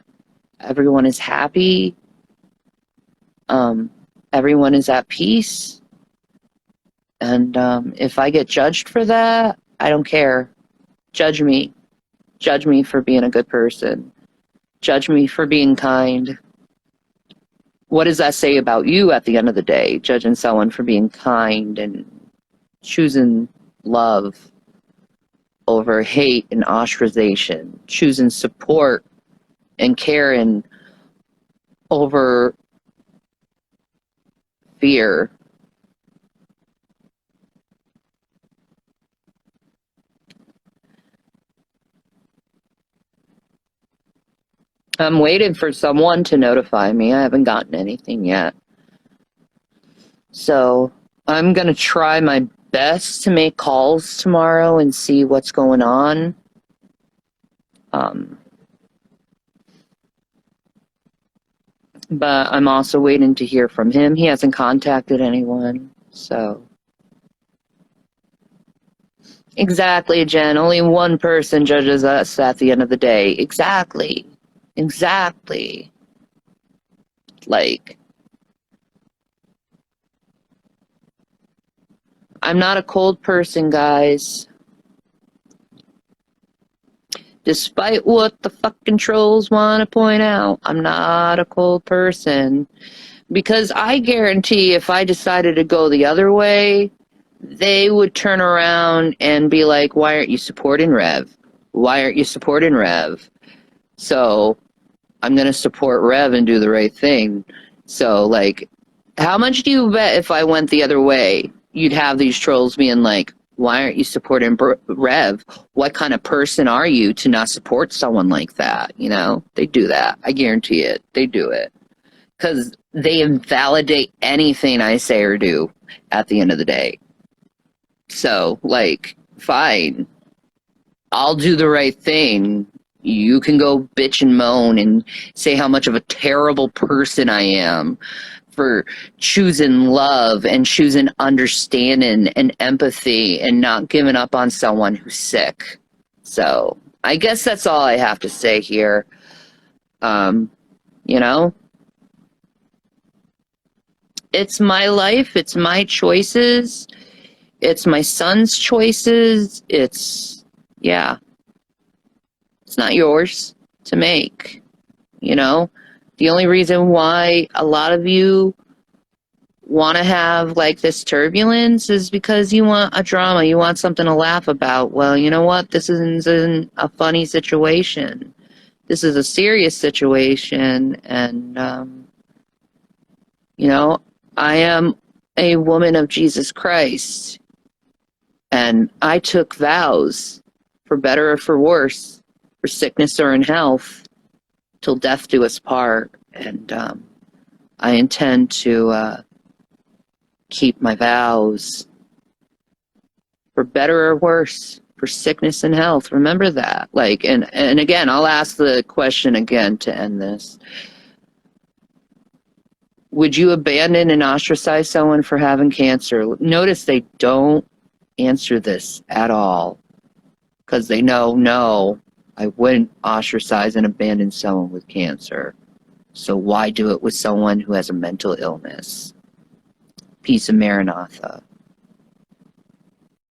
Speaker 3: everyone is happy, everyone is at peace. And if I get judged for that, I don't care. Judge me. Judge me for being a good person. Judge me for being kind. What does that say about you at the end of the day? Judging someone for being kind and choosing love over hate and ostracization, choosing support and caring over fear. I'm waiting for someone to notify me. I haven't gotten anything yet. So I'm going to try my best to make calls tomorrow and see what's going on. But I'm also waiting to hear from him. He hasn't contacted anyone, so. Exactly, Jen. Only one person judges us at the end of the day. Exactly. Exactly. Like, I'm not a cold person, guys. Despite what the fucking trolls want to point out, I'm not a cold person. Because I guarantee if I decided to go the other way, they would turn around and be like, why aren't you supporting Rev? Why aren't you supporting Rev? So I'm going to support Rev and do the right thing. So, like, how much do you bet if I went the other way, you'd have these trolls being like, why aren't you supporting Rev? What kind of person are you to not support someone like that? You know, they do that. I guarantee it. They do it. Because they invalidate anything I say or do at the end of the day. So, like, fine. I'll do the right thing. You can go bitch and moan and say how much of a terrible person I am for choosing love and choosing understanding and empathy and not giving up on someone who's sick. So I guess that's all I have to say here. You know, it's my life. It's my choices. It's my son's choices. It's not yours to make, you know? The only reason why a lot of you want to have, like, this turbulence is because you want a drama. You want something to laugh about. Well, you know what? This isn't a funny situation. This is a serious situation. And, you know, I am a woman of Jesus Christ. And I took vows, for better or for worse, for sickness or in health, till death do us part. And I intend to keep my vows, for better or worse, for sickness and health. Remember that. Like, and again, I'll ask the question again to end this. Would you abandon and ostracize someone for having cancer? Notice they don't answer this at all, because they know, no, I wouldn't ostracize and abandon someone with cancer. So why do it with someone who has a mental illness? Peace of Maranatha.